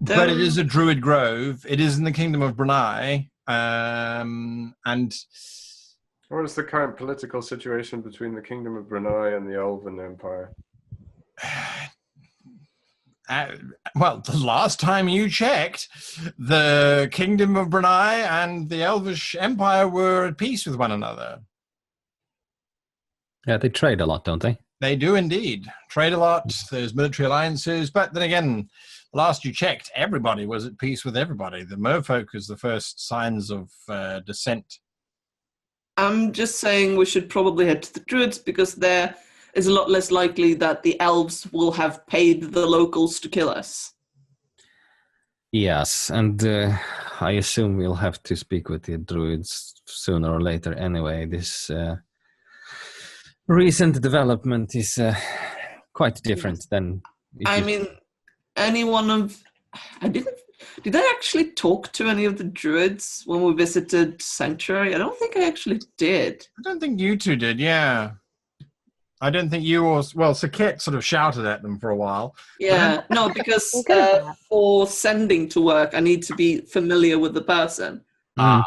But it is a druid grove. It is in the Kingdom of Brunei. And What is the current political situation between the Kingdom of Brunei and the Elven Empire? well, the last time you checked, the Kingdom of Brunei and the Elvish Empire were at peace with one another. Yeah, they trade a lot, don't they? They do indeed. Trade a lot. There's military alliances. But then again, last you checked, everybody was at peace with everybody. The merfolk is the first signs of dissent. I'm just saying we should probably head to the druids because they're it's a lot less likely that the elves will have paid the locals to kill us. Yes, and I assume we'll have to speak with the druids sooner or later anyway. This recent development is quite different than... I mean, any one of... Did I actually talk to any of the druids when we visited Sanctuary? I don't think I actually did. I don't think you two did, yeah. I don't think you or... Well, Saket sort of shouted at them for a while. Yeah, no, because for sending to work, I need to be familiar with the person. No.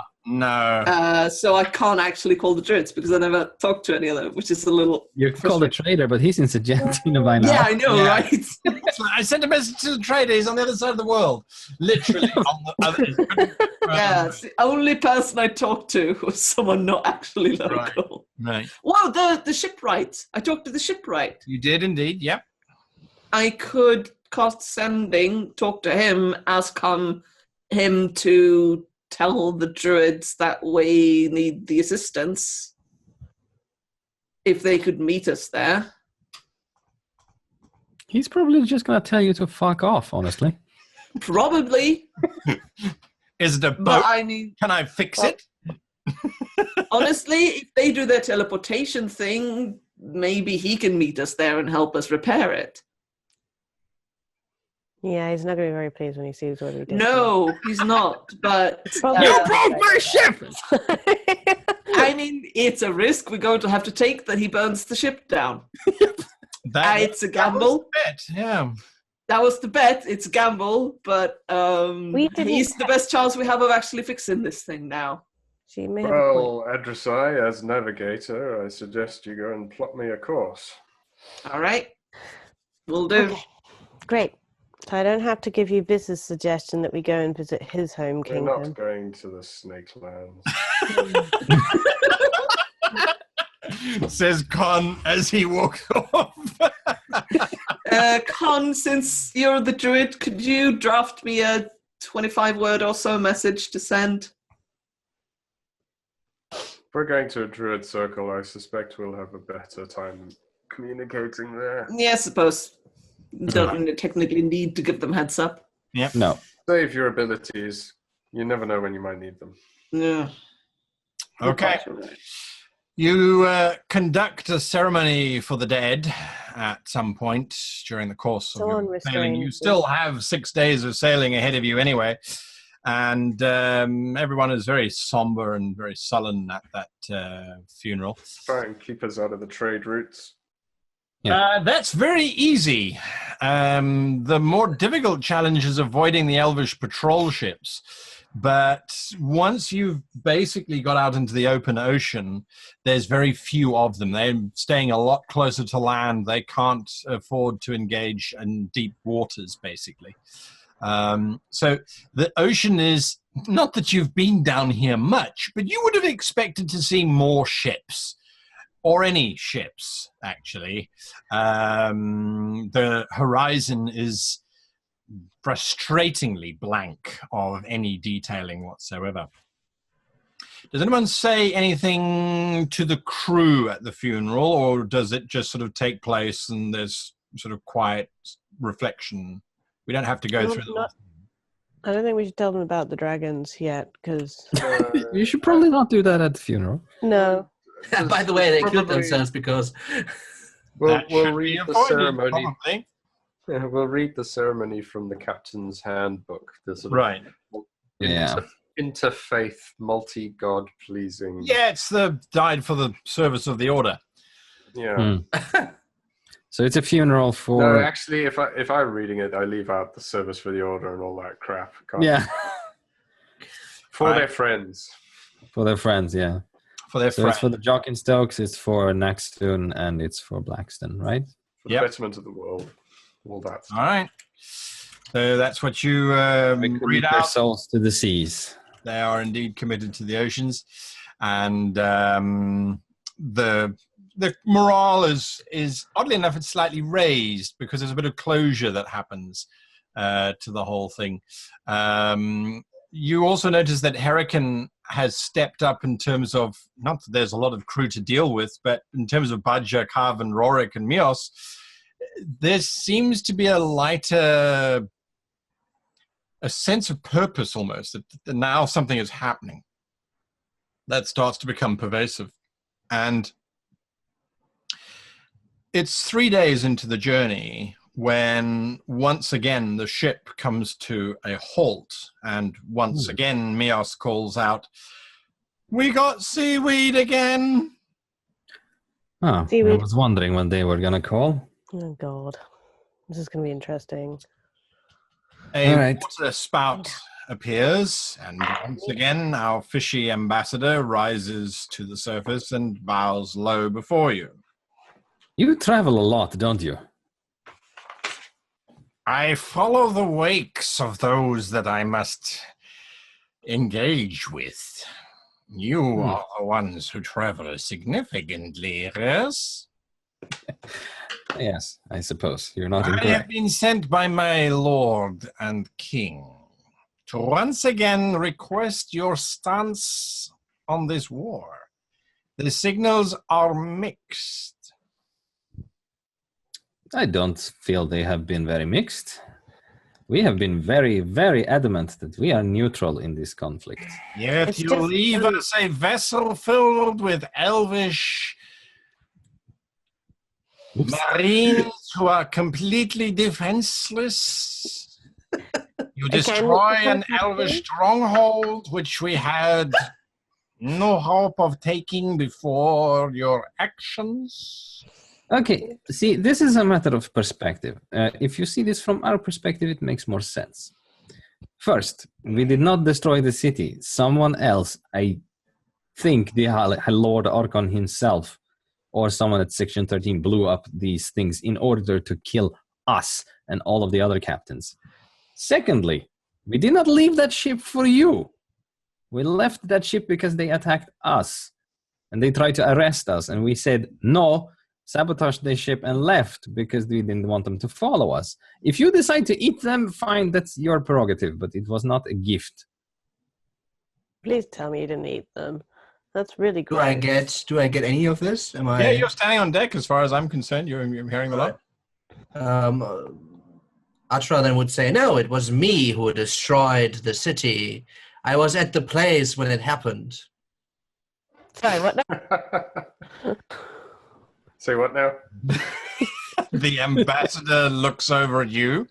So I can't actually call the druids because I never talked to any of them, which is a little... You called a trader, but he's in Argentina by now. Yeah, I know, right? I sent a message to the trader. He's on the other side of the world. Literally on the other... Yeah, it's the only person I talked to was someone not actually local. Right. Well, the shipwright. I talked to the shipwright. You did indeed, yep. I could cast sending, talk to him, ask him to tell the druids that we need the assistance if they could meet us there. He's probably just going to tell you to fuck off, honestly. Probably. Is it a boat? But I mean, can I fix it? Honestly, if they do their teleportation thing, maybe he can meet us there and help us repair it. Yeah, he's not going to be very pleased when he sees what we did. No, he's not. But you broke my ship! I mean, it's a risk we're going to have to take that he burns the ship down. It's a gamble. Yeah. That was the bet. It's a gamble, but he's the best chance we have of actually fixing this thing now. She may have Well, Adressai, as navigator, I suggest you go and plot me a course. All right. Will do. Okay. Great. So I don't have to give you business suggestion that we go and visit his home We're kingdom. not going to the Snake Lands. Says Con as he walks off. Con, since you're the druid, could you draft me a 25-word or so message to send? If we're going to a druid circle, I suspect we'll have a better time communicating there. Yeah, I suppose. Don't technically need to give them heads up. Yep. No. Save your abilities. You never know when you might need them. Yeah. Okay. You conduct a ceremony for the dead at some point during the course of your sailing. You still have 6 days of sailing ahead of you anyway. And everyone is very somber and very sullen at that funeral. Try and keep us out of the trade routes. That's very easy. The more difficult challenge is avoiding the Elvish patrol ships. But once you've basically got out into the open ocean, there's very few of them. They're staying a lot closer to land. They can't afford to engage in deep waters, basically. So the ocean is, not that you've been down here much, but you would have expected to see more ships. Or any ships, actually. The horizon is frustratingly blank of any detailing whatsoever. Does anyone say anything to the crew at the funeral, or does it just sort of take place and there's sort of quiet reflection? We don't have to go through the... I don't think we should tell them about the dragons yet, because... You should probably not do that at the funeral. No. By the way, they killed themselves because... We'll read the ceremony. Probably. Yeah, we'll read the ceremony from the captain's handbook. The sort of Right. Interfaith, multi-god pleasing. Yeah, it's the died for the service of the order. Yeah. So it's a funeral for... No, actually, if I'm reading it, I leave out the service for the order and all that crap. Yeah. For their friends. For their friends, yeah. For their So friends. it's for the Jock and Stokes, it's for Naxton, and it's for Blackstone, right? For the betterment of the world. All that. All right. So that's what you read Their out. souls to the seas. They are indeed committed to the oceans, and the morale is oddly enough, it's slightly raised because there's a bit of closure that happens to the whole thing. you also notice that Hurricane has stepped up in terms of, not that there's a lot of crew to deal with, but in terms of Badger, Carvin, Rorik, and Mios, there seems to be a lighter, a sense of purpose almost, that now something is happening that starts to become pervasive. And it's 3 days into the journey when once again the ship comes to a halt, and once again Mios calls out, "We got seaweed again!" Oh, Seaweed. I was wondering when they were going to call. Oh, God. This is going to be interesting. A water spout appears, and once again our fishy ambassador rises to the surface and bows low before you. You travel a lot, don't you? I follow the wakes of those that I must engage with. You are the ones who travel significantly, yes? Yes, I suppose. You're not I have incorrect. been sent by my lord and king to once again request your stance on this war. The signals are mixed. I don't feel they have been very mixed. We have been very, very adamant that we are neutral in this conflict. Yet It's you just- leave us a vessel filled with elvish marines who are completely defenseless. You destroy an elvish stronghold which we had no hope of taking before your actions. Okay, see, this is a matter of perspective. If you see this from our perspective, it makes more sense. First, we did not destroy the city. Someone else, I think the Lord Archon himself, or someone at Section 13 blew up these things in order to kill us and all of the other captains. Secondly, we did not leave that ship for you. We left that ship because they attacked us and they tried to arrest us, and we said no, sabotage the ship and left because we didn't want them to follow us. If you decide to eat them, fine, that's your prerogative, but it was not a gift. Please tell me you didn't eat them. That's really Do gross. I get any of this? Am I? Yeah, you're standing on deck as far as I'm concerned. You're hearing the lot. Atra then would say, no, it was me who destroyed the city. I was at the place when it happened. Sorry, what now? Say what now? The ambassador looks over at you.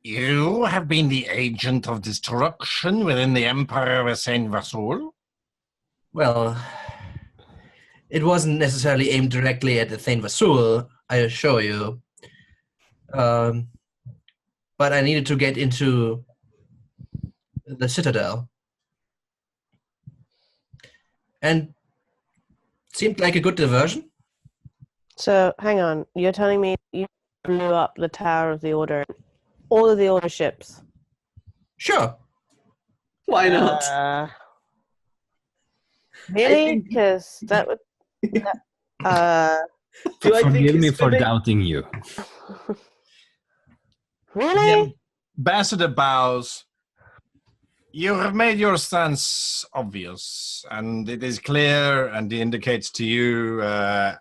You have been the agent of destruction within the Empire of Saint Vasul. Well, it wasn't necessarily aimed directly at the Thane Vasul, I assure you. But I needed to get into the Citadel. And it seemed like a good diversion. So, hang on. You're telling me you blew up the Tower of the Order, all of the Order ships? Sure. Why not? Really? Because that would... Do I think Forgive me it's for fitting? doubting you. really? The ambassador bows. You have made your stance obvious, and it is clear and indicates to you,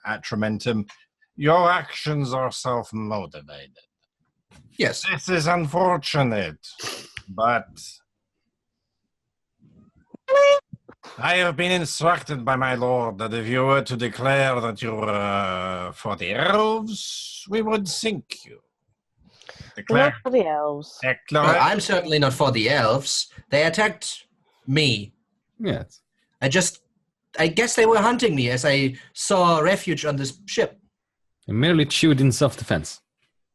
Atramentum, your actions are self-motivated. Yes. This is unfortunate, but I have been instructed by my lord that if you were to declare that you were for the elves, we would sink you. We're not for the elves. Well, I'm certainly not for the elves. They attacked me. Yes. I guess they were hunting me as I saw refuge on this ship. You merely chewed in self-defense.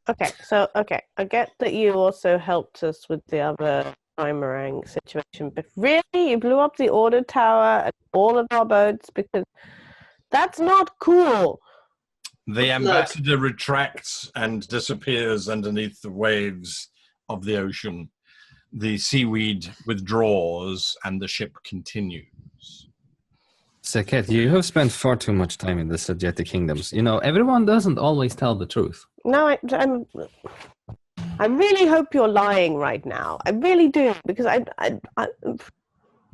Okay, I get that you also helped us with the other Primarang situation, but really, you blew up the Order Tower and all of our boats because that's not cool. The ambassador retracts and disappears underneath the waves of the ocean. The seaweed withdraws and the ship continues. Saket, you have spent far too much time in the Sagetic Kingdoms. You know, everyone doesn't always tell the truth. No, I really hope you're lying right now. I really do, because I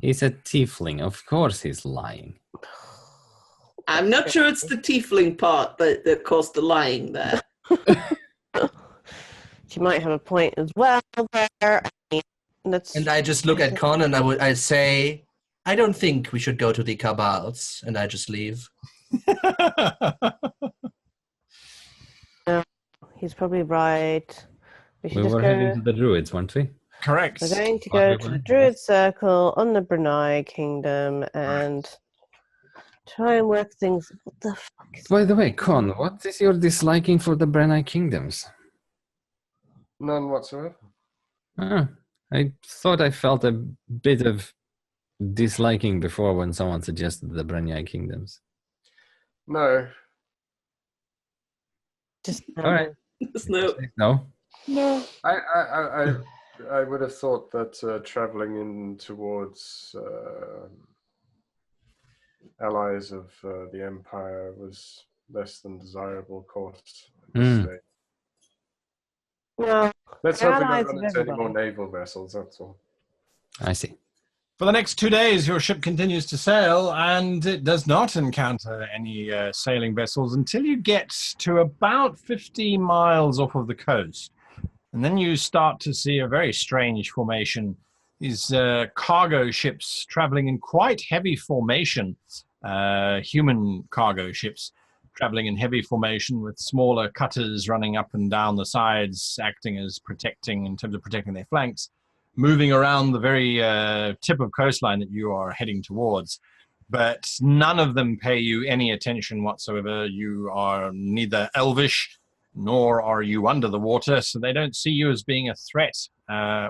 He's a tiefling. Of course he's lying. I'm not sure it's the tiefling part that caused the lying there. She might have a point as well there. And I just look at Con and I say, I don't think we should go to the Cabals, and I just leave. He's probably right. We were heading to the druids, weren't we? Correct. We're going to go to the Druid Circle on the Brunei Kingdom and try and work things. What the fuck is By the way, Con, what is your disliking for the Brunei Kingdoms? None whatsoever. I thought I felt a bit of disliking before when someone suggested the Brunei Kingdoms. No. just All right. No. No. I would have thought that traveling in towards allies of the Empire was less than desirable course. No. Let's hope we allies don't of run into any more everybody. naval vessels, that's all. I see. For the next 2 days, your ship continues to sail, and it does not encounter any sailing vessels until you get to about 50 miles off of the coast. And then you start to see a very strange formation. These cargo ships traveling in quite heavy formation, human cargo ships traveling in heavy formation with smaller cutters running up and down the sides, acting as protecting in terms of protecting their flanks, moving around the very tip of coastline that you are heading towards. But none of them pay you any attention whatsoever. You are neither elvish nor are you under the water, so they don't see you as being a threat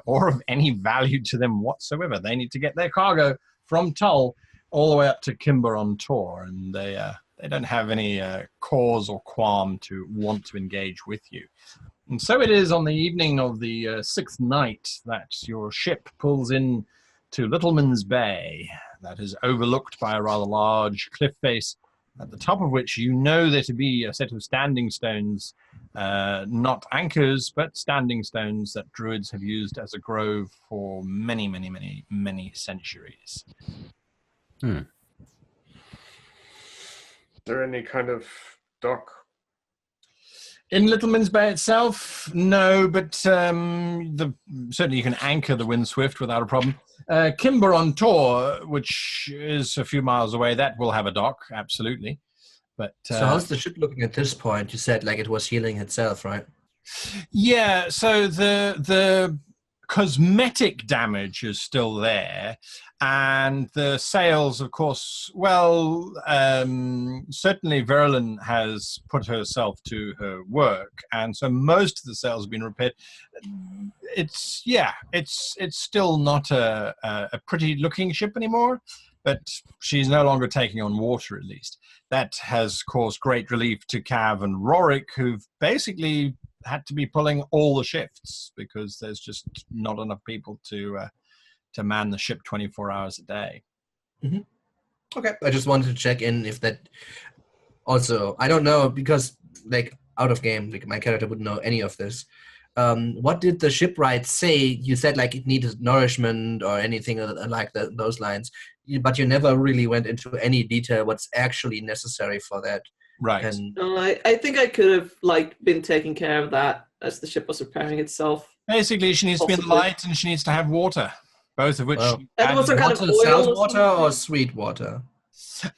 or of any value to them whatsoever. They need to get their cargo from Tull all the way up to Kimber on Tor, and they don't have any cause or qualm to want to engage with you. And so it is on the evening of the sixth night that your ship pulls in to Littleman's Bay, that is overlooked by a rather large cliff face, at the top of which you know there to be a set of standing stones, not anchors, but standing stones that druids have used as a grove for many, many, many, many centuries. Is there any kind of dock? In Littleman's Bay itself, no, but certainly you can anchor the Windswift without a problem. Kimber on Tor, which is a few miles away, that will have a dock, absolutely. But So how's the ship looking at this point? You said like it was healing itself, right? yeah, so the cosmetic damage is still there, and the sails, of course, well, certainly Verlin has put herself to her work, and so most of the sails have been repaired. It's still not a pretty looking ship anymore, but she's no longer taking on water, at least. That has caused great relief to Cav and Rorik, who've basically had to be pulling all the shifts because there's just not enough people to man the ship 24 hours a day. Mm-hmm. Okay, I just wanted to check in if that. Also, I don't know because like out of game, like my character wouldn't know any of this. What did the shipwright say? You said like it needed nourishment or anything like those lines, but you never really went into any detail what's actually necessary for that. Right. And I think I could have been taking care of that as the ship was repairing itself. Basically, she needs to be in the light and she needs to have water, both of which. Well, And also kind of oil salt or water something? or sweet water?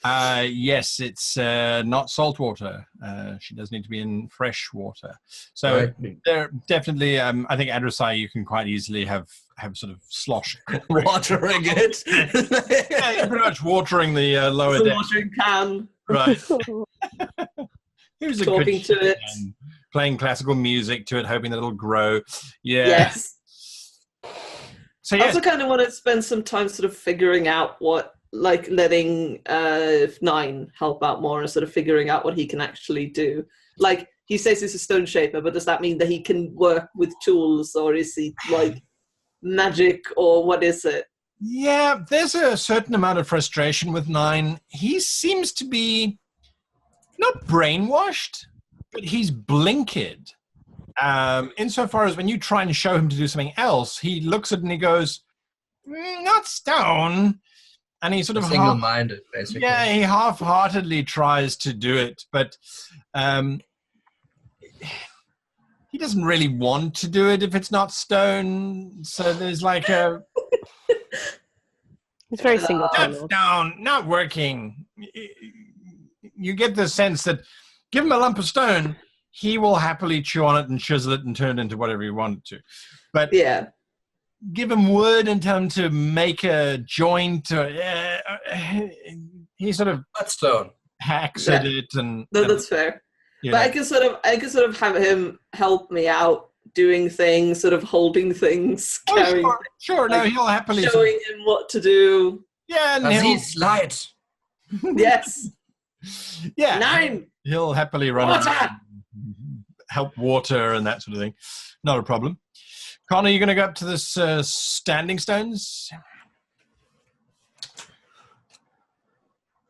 Yes, it's not salt water. She does need to be in fresh water. So Right. there definitely, I think Adrasai, you can quite easily have sort of slosh. Watering it. Yeah, you're pretty much watering the lower It's a deck. watering can. Right. Here's a good Talking to it. and playing classical music to it, hoping that it'll grow. Yeah. Yes. So I yes, also kind of want to spend some time sort of figuring out what, like letting Nine help out more and sort of figuring out what he can actually do. Like, he says he's a stone shaper, but does that mean that he can work with tools, or is he like magic, or what is it? yeah, there's a certain amount of frustration with Nine. He seems to be not brainwashed, but he's blinkered. Insofar as when you try and show him to do something else, he looks at it and he goes, not stone. And he sort of single-minded, basically. Yeah, he half-heartedly tries to do it, but he doesn't really want to do it if it's not stone. So there's like a... It's very single. Not stone, not working. You get the sense that give him a lump of stone, he will happily chew on it and chisel it and turn it into whatever he wanted to. But Yeah. give him wood and tell him to make a joint. He sort of Whetstone. hacks at it, and No, that's fair. you But know. I can sort of have him help me out doing things, sort of holding things, Oh, carrying, sure. No, like, he'll happily. showing him what to do. Yeah, and Does he'll, he slide? Yes. yeah, 9. he'll happily run Water! around, help water and that sort of thing. Not a problem. Connor, you going to go up to this standing stones?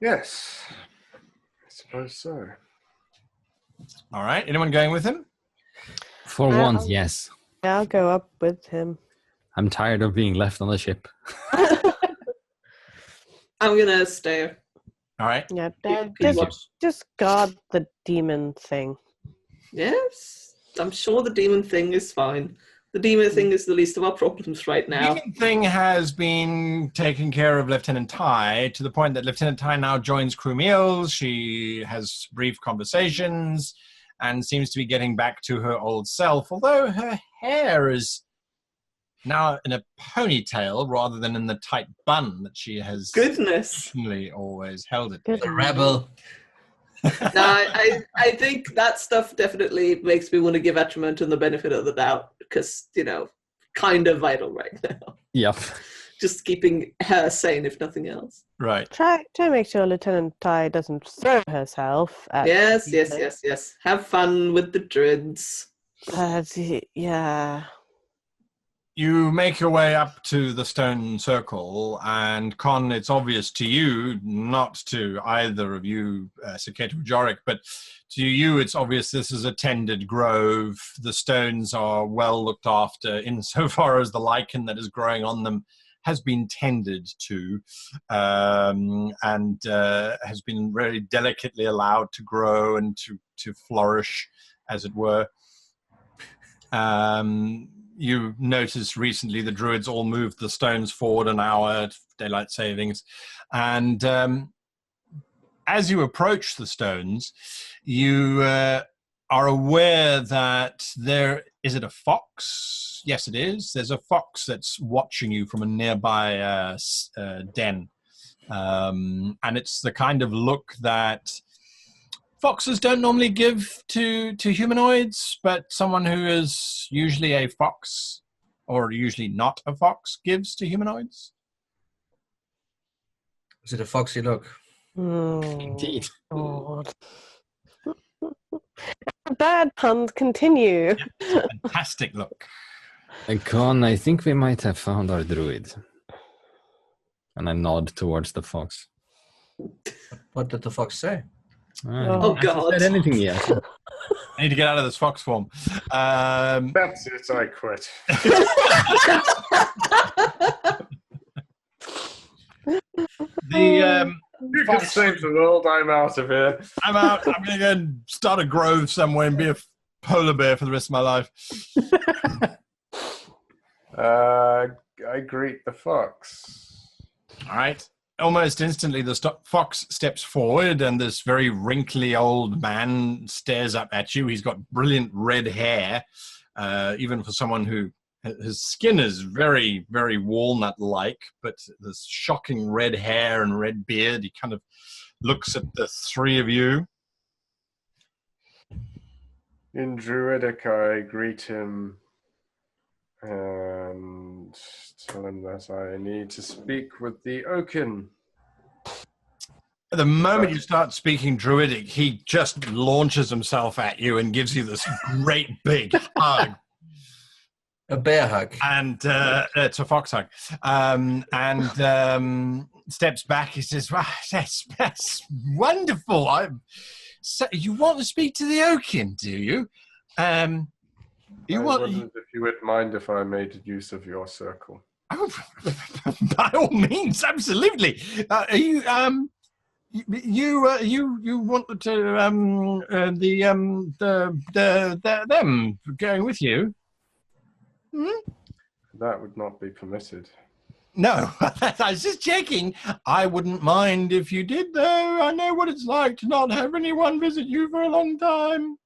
Yes. I suppose so. All right. Anyone going with him? For once, yes. Yeah, I'll go up with him. I'm tired of being left on the ship. I'm gonna stay. All right. Yeah, Good just guard the demon thing. Yes. I'm sure the demon thing is fine. The demon thing is the least of our problems right now. The thing has been taken care of Lieutenant Tai to the point that Lieutenant Tai now joins crew meals. She has brief conversations and seems to be getting back to her old self, although her hair is now in a ponytail rather than in the tight bun that she has Goodness. traditionally always held it. Good. The rebel. No, I think that stuff definitely makes me want to give Atramentum the benefit of the doubt because, kind of vital right now. Yep. Just keeping her sane, if nothing else. Right. Try to make sure Lieutenant Tai doesn't throw herself at Yes. Have fun with the druids. Yeah. You make your way up to the stone circle, and Con, it's obvious to you, not to either of you, Saketo or Jorik, but to you it's obvious this is a tended grove. The stones are well looked after insofar as the lichen that is growing on them has been tended to and has been very delicately allowed to grow and to flourish, as it were. You noticed recently the druids all moved the stones forward an hour, daylight savings. And as you approach the stones, you are aware that is it a fox? Yes, it is. There's a fox that's watching you from a nearby den. And it's the kind of look that foxes don't normally give to humanoids, but someone who is usually a fox or usually not a fox gives to humanoids. Is it a foxy look? Indeed. God. Bad puns continue. Fantastic look. Con, I think we might have found our druid. And I nod towards the fox. What did the fox say? Oh, I God. haven't said anything yet. I need to get out of this fox form. That's it, I quit. You can save the world, I'm out of here. I'm out. I'm going to go and start a grove somewhere and be a polar bear for the rest of my life. I greet the fox. All right. Almost instantly, the fox steps forward, and this very wrinkly old man stares up at you. He's got brilliant red hair, even for someone who his skin is very, very walnut-like, but this shocking red hair and red beard. He kind of looks at the three of you. In Druidic, I greet him and tell him that I need to speak with the Oaken. At the moment you start speaking Druidic, he just launches himself at you and gives you this great big hug. A bear hug. And it's a fox hug. Steps back. He says, wow, that's wonderful. So you want to speak to the Oaken, do you? You I want? wondered if you would mind if I made use of your circle. Oh, by all means, absolutely. Are you you want to them going with you? Hmm? That would not be permitted. No, I was just checking. I wouldn't mind if you did, though. I know what it's like to not have anyone visit you for a long time.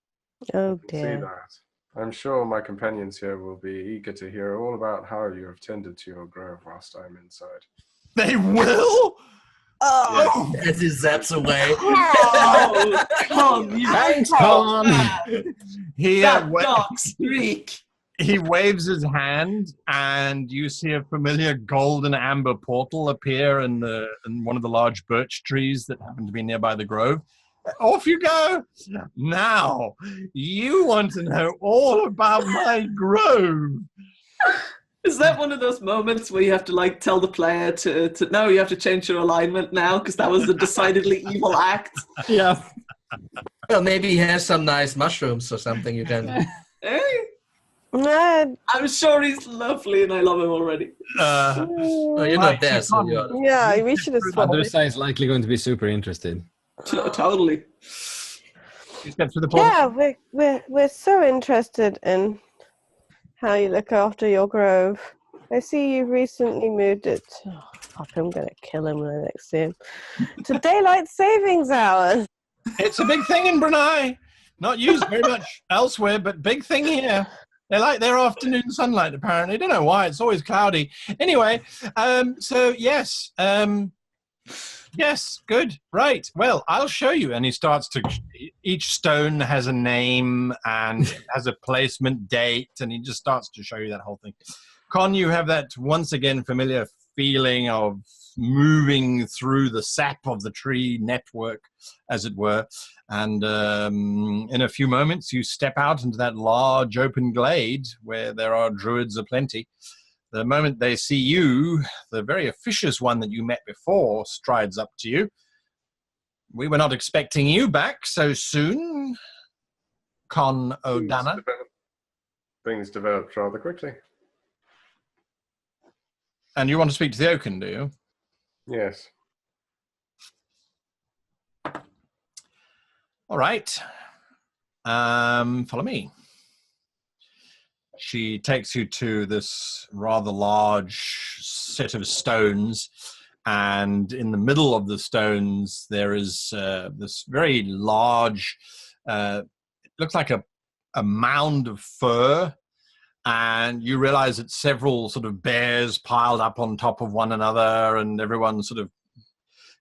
Oh I see dear. that. I'm sure my companions here will be eager to hear all about how you have tended to your grove whilst I'm inside. They will? Oh, As he zaps away. Oh, Con, you Thanks, Con. that dark streak. He waves his hand, and you see a familiar gold and amber portal appear in one of the large birch trees that happen to be nearby the grove. Off you go! Now, you want to know all about my grove. Is that one of those moments where you have to like tell the player to no, you have to change your alignment now because that was a decidedly evil act? Yeah. Well, maybe he has some nice mushrooms or something you can... Eh? no. I'm sure he's lovely and I love him already. Oh, you're Right, not there, so you're... Yeah, we should have swapped. Adresa is likely going to be super interested. Totally. You step through the portal. Yeah, we're so interested in how you look after your grove. I see you've recently moved it. Oh, fuck, I'm gonna kill him when I next see him. To daylight savings hours. It's a big thing in Brunei. Not used very much elsewhere, but big thing here. They like their afternoon sunlight, apparently. Don't know why. It's always cloudy. Anyway, so yes. Yes, good. Right. Well, I'll show you. And he starts to... Each stone has a name and has a placement date, and he just starts to show you that whole thing. Con, you have that once again familiar feeling of moving through the sap of the tree network, as it were. And in a few moments, you step out into that large open glade where there are druids aplenty. The moment they see you, the very officious one that you met before strides up to you. We were not expecting you back so soon, Con O'Dana. Things developed rather quickly. And you want to speak to the Oaken, do you? Yes. All right. Follow me. She takes you to this rather large set of stones, and in the middle of the stones there is this very large, it looks like a mound of fur, and you realize it's several sort of bears piled up on top of one another, and everyone's sort of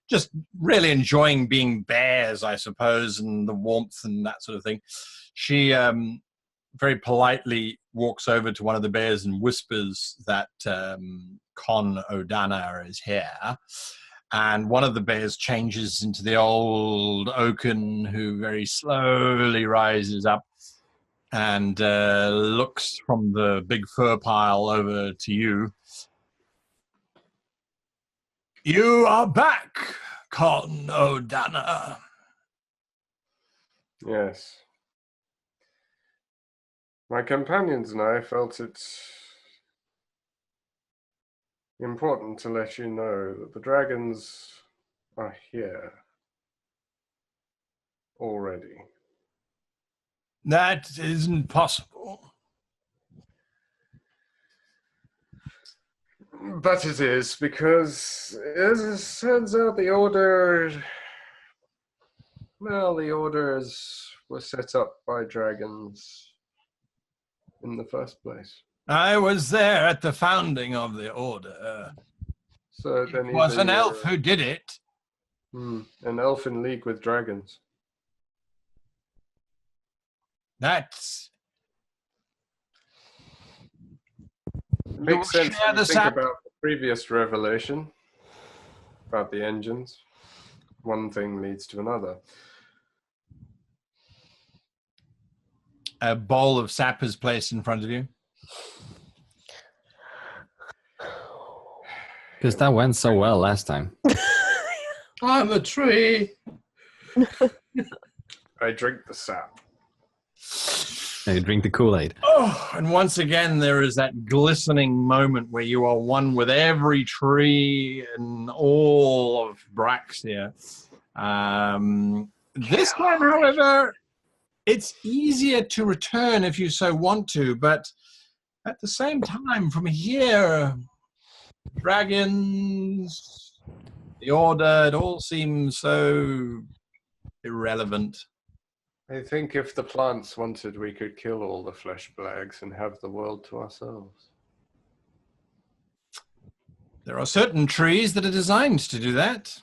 just really enjoying being bears, I suppose, and the warmth and that sort of thing. She very politely walks over to one of the bears and whispers that Con O'Dana is here. And one of the bears changes into the old Oaken, who very slowly rises up and looks from the big fur pile over to you. You are back, Con O'Dana. Yes. My companions and I felt it important to let you know that the dragons are here already. That isn't possible. But it is, because as it turns out the orders were set up by dragons in the first place. I was there at the founding of the order. So then It was an elf who did it. An elf in league with dragons. That's... It makes You'll sense share when you the think sap? about the previous revelation about the engines. One thing leads to another. A bowl of sap is placed in front of you. Because that went so well last time. I'm a tree. I drink the sap. And you drink the Kool-Aid. Oh, and once again, there is that glistening moment where you are one with every tree and all of Braxia. This time, however, it's easier to return if you so want to, but at the same time, from here, dragons, the Order, it all seems so irrelevant. I think if the plants wanted, we could kill all the flesh blags and have the world to ourselves. There are certain trees that are designed to do that.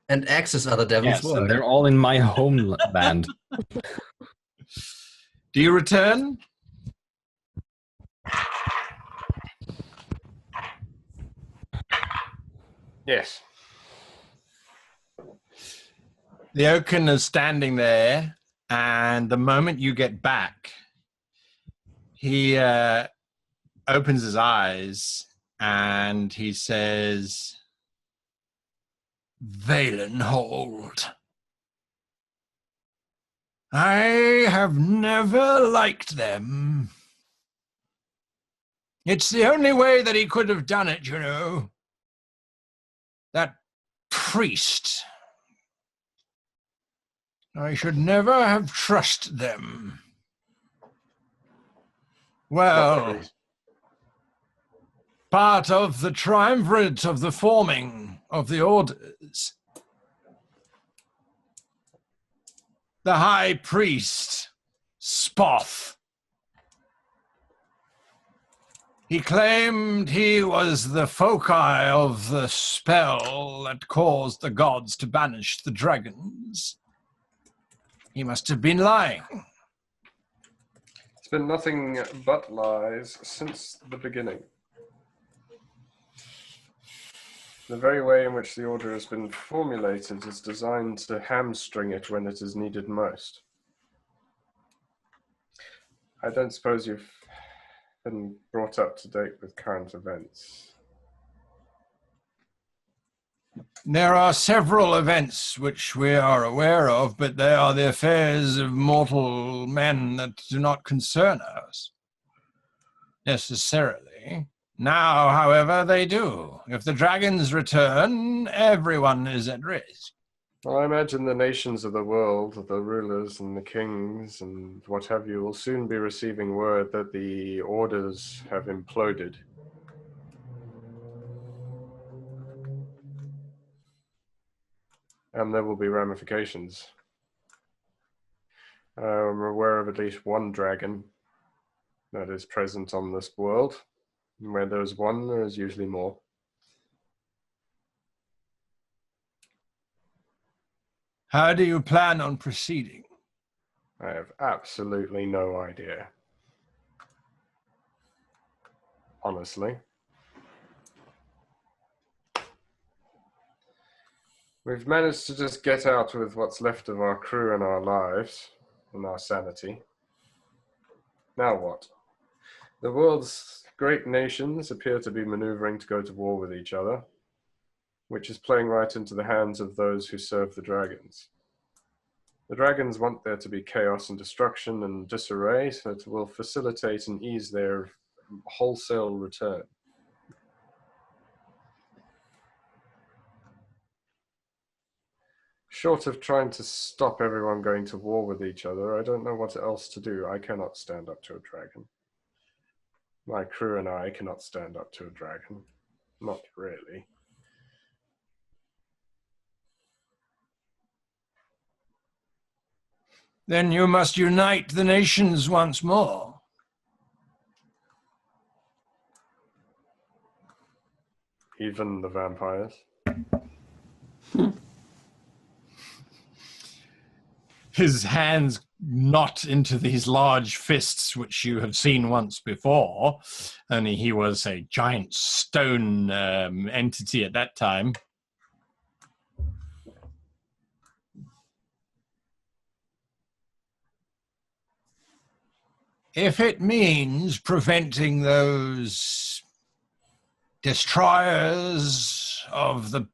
And axes are the devil's Yes, and work. they're all in my homeland. Do you return? Yes. The Oaken is standing there, and the moment you get back, he opens his eyes and he says, Valenhold. I have never liked them. It's the only way that he could have done it, you know. That priest. I should never have trusted them. Well, part of the triumvirate of the forming of the orders. The high priest, Spoth. He claimed he was the foci of the spell that caused the gods to banish the dragons. He must have been lying. It's been nothing but lies since the beginning. The very way in which the order has been formulated is designed to hamstring it when it is needed most. I don't suppose you've been brought up to date with current events. There are several events which we are aware of, but they are the affairs of mortal men that do not concern us, necessarily. Now, however, they do. If the dragons return, everyone is at risk. Well, I imagine the nations of the world, the rulers and the kings and what have you, will soon be receiving word that the orders have imploded. And there will be ramifications. I'm aware of at least one dragon that is present on this world. Where there's one, there is usually more. How do you plan on proceeding? I have absolutely no idea. Honestly. We've managed to just get out with what's left of our crew and our lives and our sanity. Now what? The world's great nations appear to be maneuvering to go to war with each other, which is playing right into the hands of those who serve the dragons. The dragons want there to be chaos and destruction and disarray, so it will facilitate and ease their wholesale return. Short of trying to stop everyone going to war with each other, I don't know what else to do. I cannot stand up to a dragon. My crew and I cannot stand up to a dragon. Not really. Then you must unite the nations once more. Even the vampires. His hands knot into these large fists, which you have seen once before. Only he was a giant stone entity at that time. If it means preventing those destroyers of the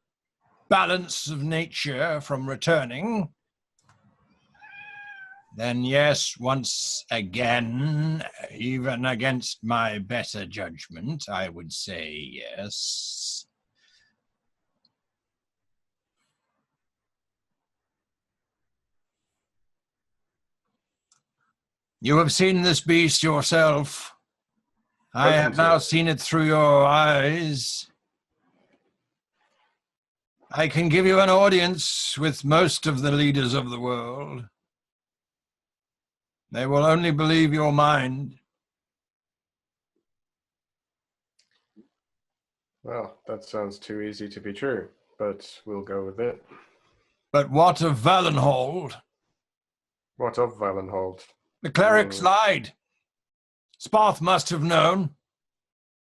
balance of nature from returning, Then yes, once again, even against my better judgment, I would say yes. You have seen this beast yourself. I have now seen it through your eyes. I can give you an audience with most of the leaders of the world. They will only believe your mind. Well, that sounds too easy to be true, but we'll go with it. But what of Valenhold? What of Valenhold? The clerics lied. Sparth must have known.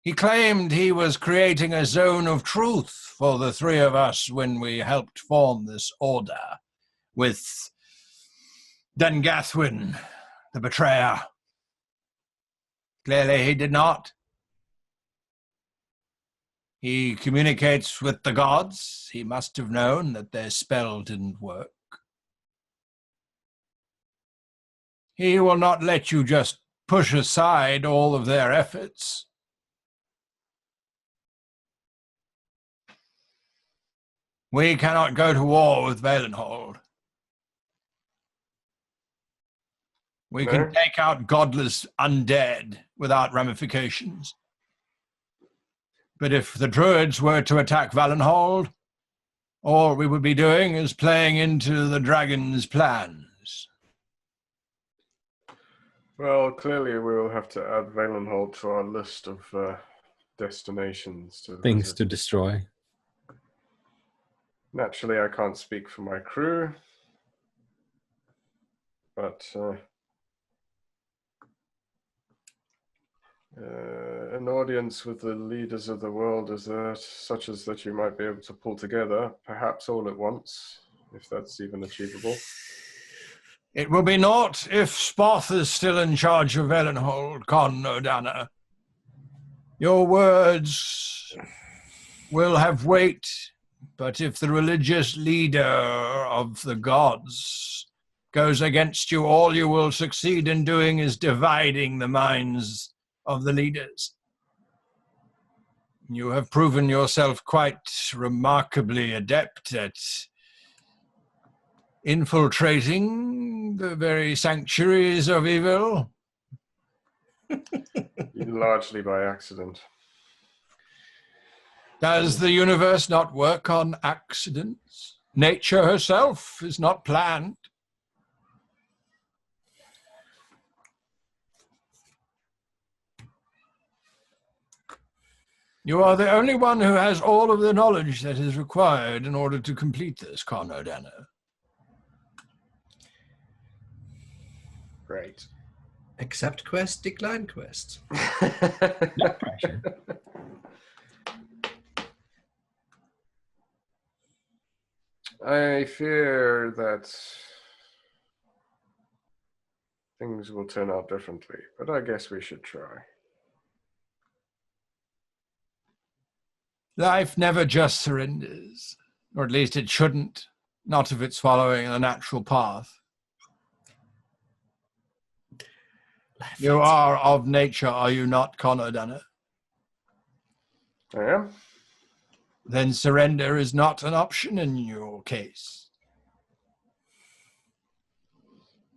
He claimed he was creating a zone of truth for the three of us when we helped form this order with Dengathwin, the betrayer. Clearly he did not. He communicates with the gods. He must have known that their spell didn't work. He will not let you just push aside all of their efforts. We cannot go to war with Valenhold. We can take out godless undead without ramifications. But if the druids were to attack Valenhold, all we would be doing is playing into the dragon's plans. Well, clearly we will have to add Valenhold to our list of destinations to Things visit. to destroy. Naturally, I can't speak for my crew, but an audience with the leaders of the world is such as that you might be able to pull together, perhaps all at once, if that's even achievable. It will be naught if Sparth is still in charge of Valenhold, Con O'Dana. Your words will have weight, but if the religious leader of the gods goes against you, all you will succeed in doing is dividing the minds of the leaders. You have proven yourself quite remarkably adept at infiltrating the very sanctuaries of evil. Largely by accident. Does the universe not work on accidents? Nature herself is not planned. You are the only one who has all of the knowledge that is required in order to complete this, Con O'Dana. Great. Accept quest, decline quest. No pressure. I fear that things will turn out differently, but I guess we should try. Life never just surrenders, or at least it shouldn't, not if it's following a natural path. You are of nature, are you not, Con O'Dana? I am? Then surrender is not an option in your case.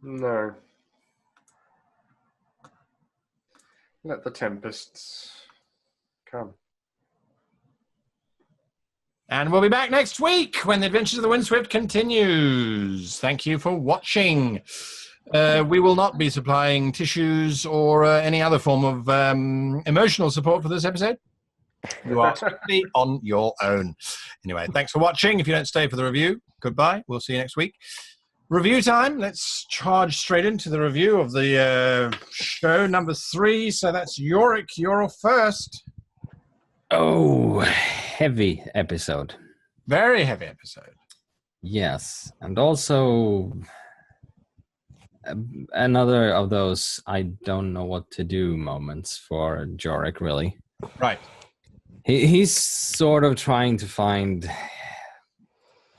No. Let the tempests come. And we'll be back next week when the Adventures of the Windswift continues. Thank you for watching. We will not be supplying tissues or any other form of emotional support for this episode. You are strictly on your own. Anyway, thanks for watching. If you don't stay for the review, goodbye. We'll see you next week. Review time. Let's charge straight into the review of the show number 3. So that's Yorick. You're first. Oh, heavy episode. Very heavy episode. Yes, and also another of those I don't know what to do moments for Jorik, really. Right. He's sort of trying to find...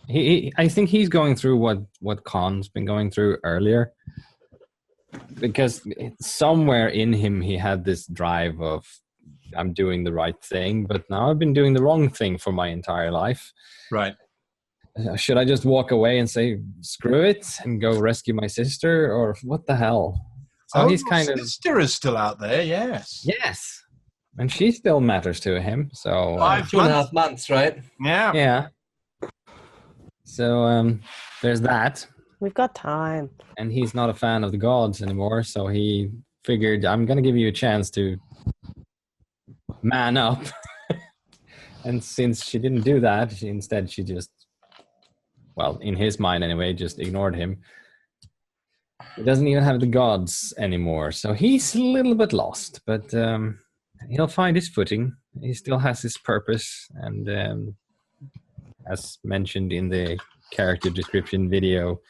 I think he's going through what Khan's been going through earlier. because somewhere in him he had this drive of, I'm doing the right thing, but now I've been doing the wrong thing for my entire life. Right. Should I just walk away and say, screw it, and go rescue my sister, or what the hell? So he's kind of... sister is still out there, yes. Yes. And she still matters to him, so... 2.5 months, right? Yeah. Yeah. So there's that. We've got time. And he's not a fan of the gods anymore, so he figured, I'm going to give you a chance to man up. And since she didn't do that, she just, well, in his mind anyway, just ignored him. He doesn't even have the gods anymore, so he's a little bit lost, but he'll find his footing. He still has his purpose, and as mentioned in the character description video,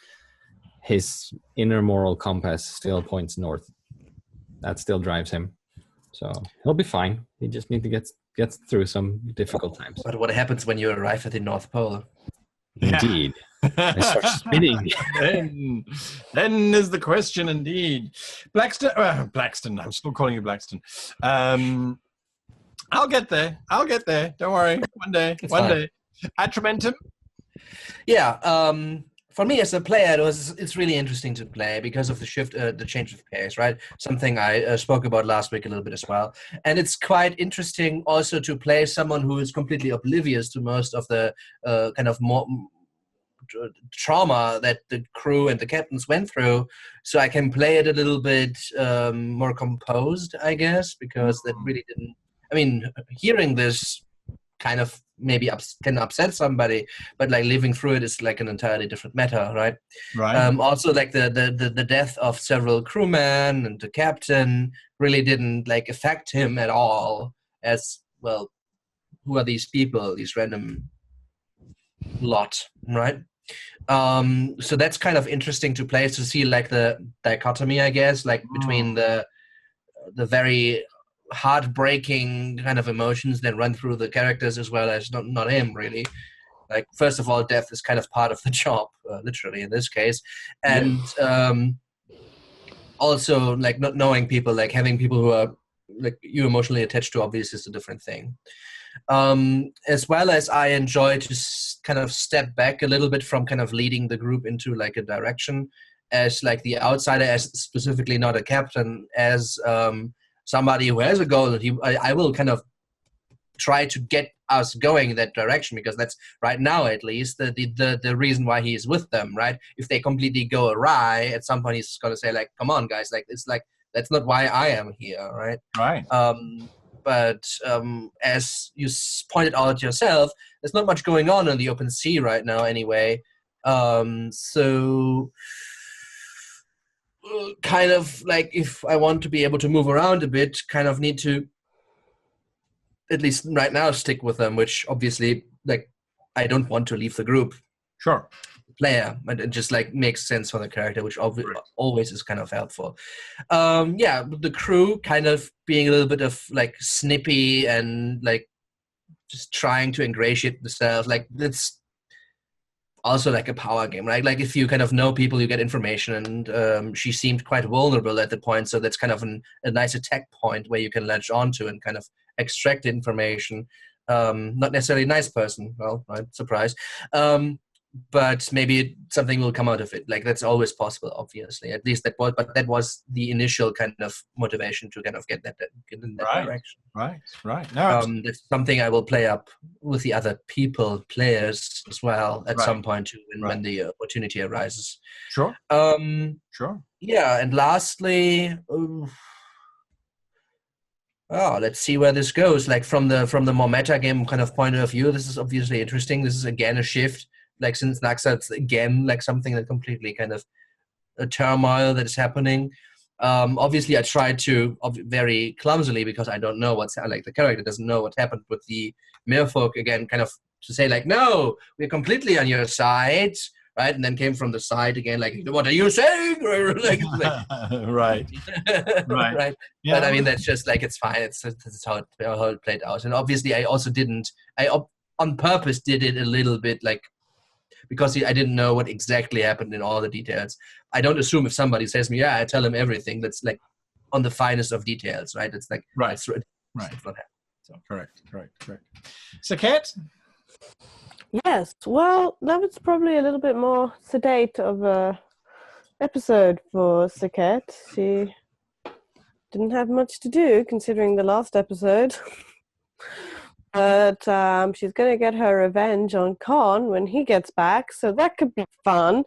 his inner moral compass still points north. That still drives him. So he'll be fine. He just needs to get through some difficult times. But what happens when you arrive at the North Pole? Indeed. I start spinning. Then is the question, indeed. Blackston. I'm still calling you Blackston. I'll get there. Don't worry. One day. Atramentum? Yeah. For me as a player, it's really interesting to play because of the shift, the change of pace, right? Something I spoke about last week a little bit as well. And it's quite interesting also to play someone who is completely oblivious to most of the kind of more trauma that the crew and the captains went through. So I can play it a little bit more composed, I guess, because that really didn't... I mean, hearing this kind of maybe can upset somebody, but like living through it is like an entirely different matter, right? Right. Also, like the death of several crewmen and the captain really didn't like affect him at all. As well, who are these people? These random lot, right? So that's kind of interesting to play, to see like the dichotomy, I guess, like between the very heartbreaking kind of emotions that run through the characters, as well as not him really. Like, first of all, death is kind of part of the job, literally in this case, and also like not knowing people, like having people who are like you emotionally attached to, obviously is a different thing. As well as I enjoy to kind of step back a little bit from kind of leading the group into like a direction as like the outsider, as specifically not a captain, as somebody who has a goal. I will kind of try to get us going in that direction, because that's right now at least the reason why he is with them, right? If they completely go awry, at some point he's going to say like, come on guys, like it's like that's not why I am here, right? Right. But as you pointed out yourself, there's not much going on in the open sea right now anyway. So kind of like, if I want to be able to move around a bit, kind of need to, at least right now, stick with them, which obviously, like, I don't want to leave the group. Sure. Player, but it just like makes sense for the character, which always is kind of helpful. The crew kind of being a little bit of like snippy and like just trying to ingratiate themselves, like it's also like a power game, right? Like if you kind of know people, you get information, and she seemed quite vulnerable at the point, so that's kind of a nice attack point where you can latch onto and kind of extract information. Not necessarily a nice person, well, right, surprise. But maybe something will come out of it. Like that's always possible, obviously. At least that was the initial kind of motivation to kind of get in that direction. Right. No, that's something I will play up with the other players as well at some point too, when the opportunity arises. Sure. Sure. Yeah, and lastly, let's see where this goes. Like from the more meta game kind of point of view, this is obviously interesting. This is again a shift. Like since Naxa, it's again like something that completely kind of a turmoil that is happening. Obviously, I tried to very clumsily, because I don't know what's like the character doesn't know what happened with the merfolk, again, kind of to say like, no, we're completely on your side, right? And then came from the side again, like, what are you saying? Right. Right. Right. Yeah. But I mean, that's just like, it's fine. It's how it played out. And obviously, I also didn't. I on purpose did it a little bit like because I didn't know what exactly happened in all the details. I don't assume if somebody says me, I tell him everything. That's like on the finest of details, right? It's like Right. Right. So. Correct. Saket? Yes, well, that was probably a little bit more sedate of a episode for Saket. She didn't have much to do, considering the last episode. But she's going to get her revenge on Khan when he gets back, so that could be fun.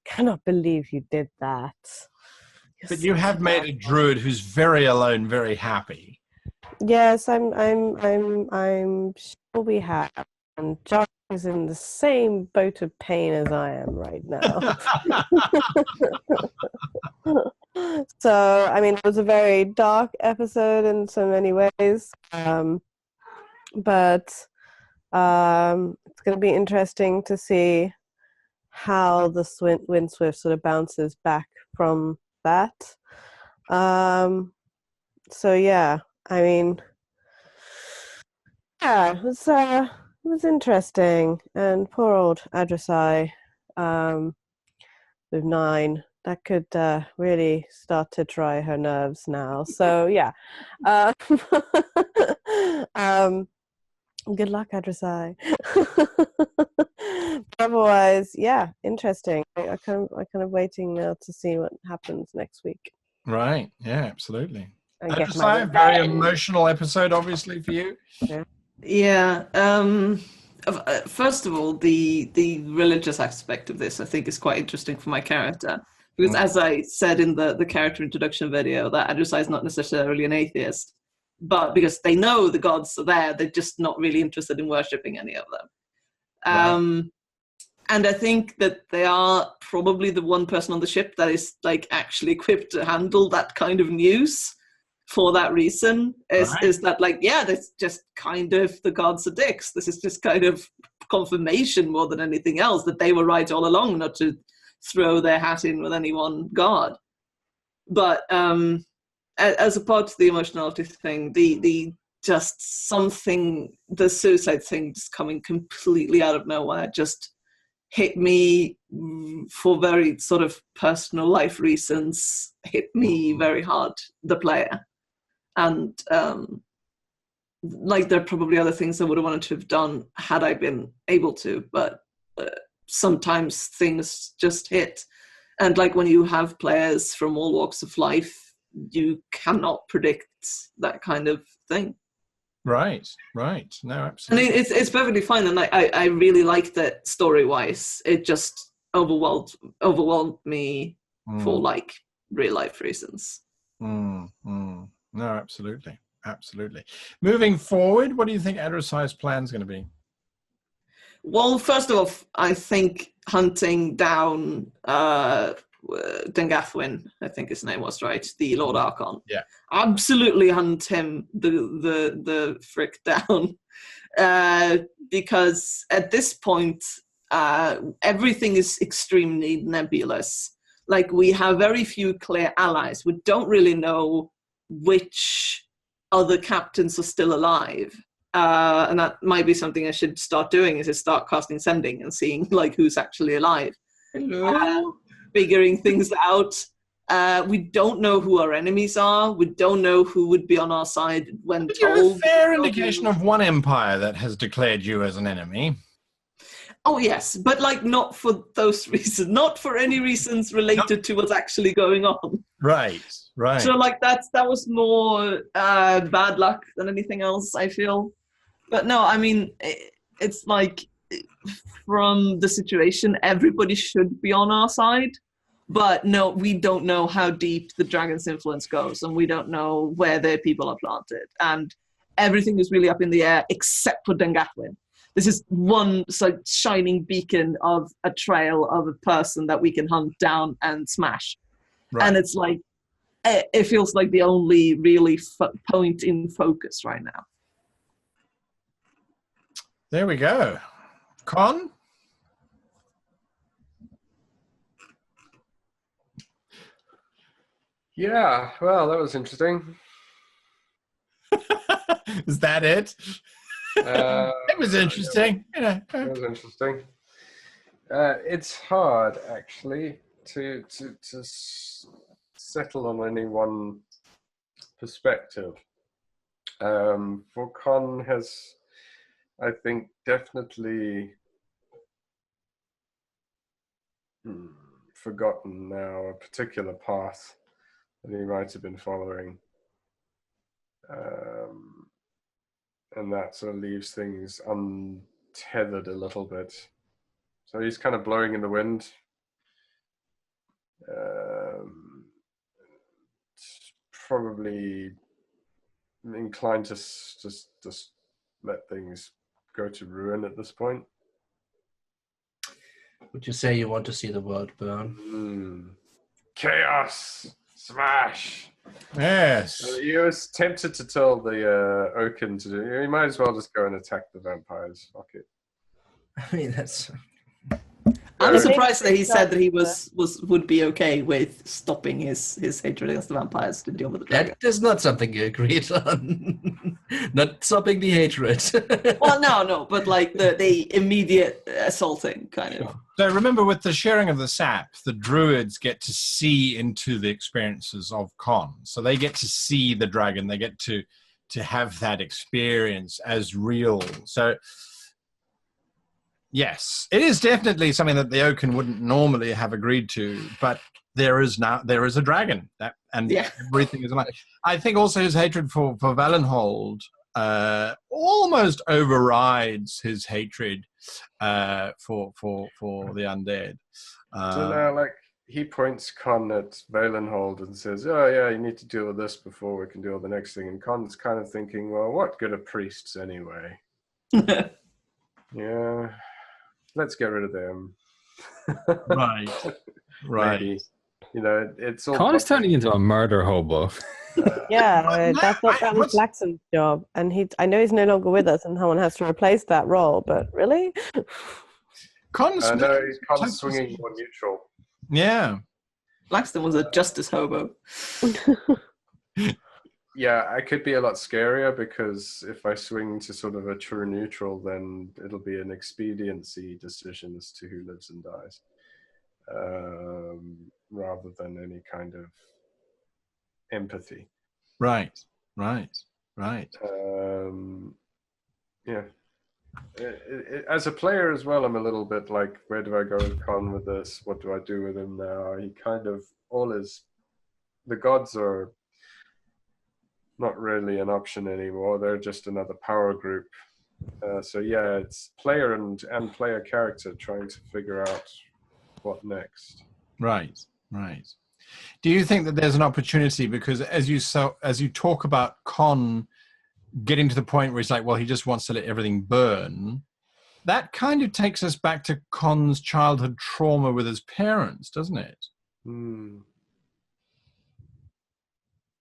Cannot believe you did that. But you have made a druid who's very alone, very happy. Yes, I'm sure we have. And John is in the same boat of pain as I am right now. So, I mean, it was a very dark episode in so many ways. But it's going to be interesting to see how the Windswift sort of bounces back from that. So, yeah, I mean, yeah, it was interesting. And poor old Adressai with 9. That could really start to try her nerves now. So, yeah. Good luck, Adressai. Otherwise, yeah, interesting. I kind of waiting now to see what happens next week. Right. Yeah, absolutely. Adressai, a very emotional episode, obviously, for you. Yeah. First of all, the religious aspect of this, I think, is quite interesting for my character. Because as I said in the character introduction video, that Adressai is not necessarily an atheist. But because they know the gods are there, they're just not really interested in worshipping any of them. Right. And I think that they are probably the one person on the ship that is like actually equipped to handle that kind of news for that reason. Is that like, yeah, that's just kind of the gods are dicks. This is just kind of confirmation more than anything else that they were right all along, not to throw their hat in with any one god. But as a part of the emotionality thing, the just something, the suicide thing just coming completely out of nowhere just hit me for very sort of personal life reasons, hit me very hard, the player. And like there are probably other things I would have wanted to have done had I been able to, but sometimes things just hit. And like when you have players from all walks of life, you cannot predict that kind of thing. Right. No, absolutely. I mean, it's perfectly fine, and I really liked that story-wise. It just overwhelmed me for like real life reasons. No, absolutely. Moving forward, what do you think Adressai's plan is going to be? Well, first off, I think hunting down Dengathwin, I think his name was, right? The Lord Archon. Yeah. Absolutely hunt him the frick down. Because at this point, everything is extremely nebulous. Like, we have very few clear allies. We don't really know which other captains are still alive. And that might be something I should start doing, is to start casting Sending and seeing like who's actually alive. Hello. Figuring things out. We don't know who our enemies are. We don't know who would be on our side when But told. you have a fair indication of one empire that has declared you as an enemy. Oh yes, but like not for those reasons, not for any reasons related to what's actually going on. Right. So like that was more bad luck than anything else, I feel. But no, I mean, it's like from the situation, everybody should be on our side. But no, we don't know how deep the dragon's influence goes, and we don't know where their people are planted. And everything is really up in the air except for Dengathwin. This is one like shining beacon of a trail of a person that we can hunt down and smash. Right. And it's like, it feels like the only really point in focus right now. There we go. Con? Yeah, well, that was interesting. Is that it? It was interesting. It was interesting. It's hard, actually, to settle on any one perspective. For Con has, I think, definitely forgotten now a particular path that he might have been following. And that sort of leaves things untethered a little bit. So he's kind of blowing in the wind. Probably inclined to just let things go to ruin at this point. Would you say you want to see the world burn? Chaos! Smash! Yes. He was tempted to tell the Oaken to do. You might as well just go and attack the vampires. Fuck it. I mean, that's... I'm surprised that he said that he would be okay with stopping his hatred against the vampires to deal with the dragon. That is not something you agreed on. Not stopping the hatred. Well, no, but like the immediate assaulting kind of. So remember, with the sharing of the sap, the druids get to see into the experiences of Con. So they get to see the dragon. They get to have that experience as real. So yes, it is definitely something that the Oaken wouldn't normally have agreed to, but there is a dragon, everything is alive. I think also his hatred for Valenhold almost overrides his hatred for the undead. So now, like, he points Con at Valenhold and says, "Oh yeah, you need to deal with this before we can deal with the next thing." And Con's kind of thinking, "Well, what good are priests anyway?" Yeah. Let's get rid of them. Right. Maybe. You know, it's all... Con is turning into a murder hobo. Yeah, that was Flaxen's job. And I know he's no longer with us and someone has to replace that role, but really? Con's swinging more neutral. Yeah. Flaxton was a justice hobo. Yeah, I could be a lot scarier because if I swing to sort of a true neutral, then it'll be an expediency decision as to who lives and dies, rather than any kind of empathy. Right. Yeah. As a player as well, I'm a little bit like, where do I go with Con with this? What do I do with him now? He kind of, the gods are not really an option anymore. They're just another power group. So yeah, it's player and player character trying to figure out what next. Right. Do you think that there's an opportunity, because as you talk about Con getting to the point where he's like, well, he just wants to let everything burn, that kind of takes us back to Con's childhood trauma with his parents, doesn't it?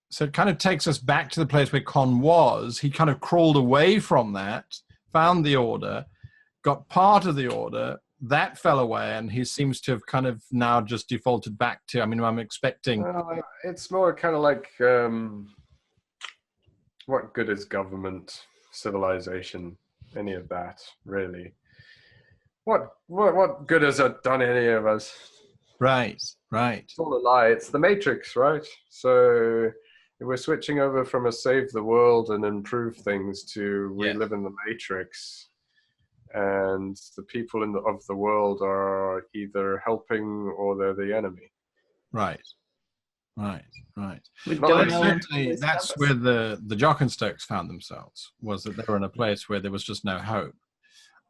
So it kind of takes us back to the place where Con was. He kind of crawled away from that, found the order, got part of the order, that fell away, and he seems to have kind of now just defaulted back to, I mean, I'm expecting... it's more kind of like, what good is government, civilization, any of that, really? What good has it done any of us? Right. It's all a lie. It's the Matrix, right? So... we're switching over from a save the world and improve things to we live in the Matrix, and the people of the world are either helping or they're the enemy. Right. Certainly, that's where the Jockenstokes found themselves, was that they were in a place where there was just no hope.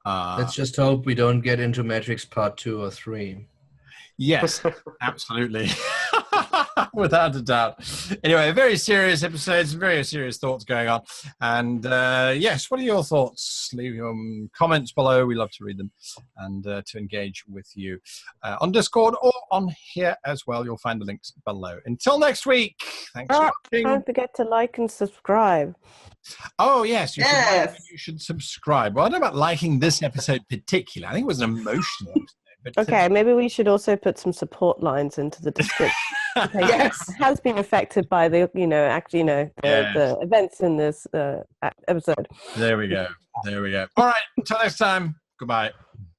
Let's just hope we don't get into Matrix Part 2 or 3. Yes, absolutely. Without a doubt. Anyway, very serious episodes, very serious thoughts going on. And yes, what are your thoughts? Leave your comments below. We love to read them and to engage with you on Discord or on here as well. You'll find the links below. Until next week. Thanks for watching. Don't forget to like and subscribe. Oh, yes. You should subscribe. Well, I don't know about liking this episode particularly. I think it was an emotional episode. But Okay, maybe we should also put some support lines into the description. Yes. It has been affected by the, Yes. the events in this episode. There we go. There we go. All right. Until next time. Goodbye.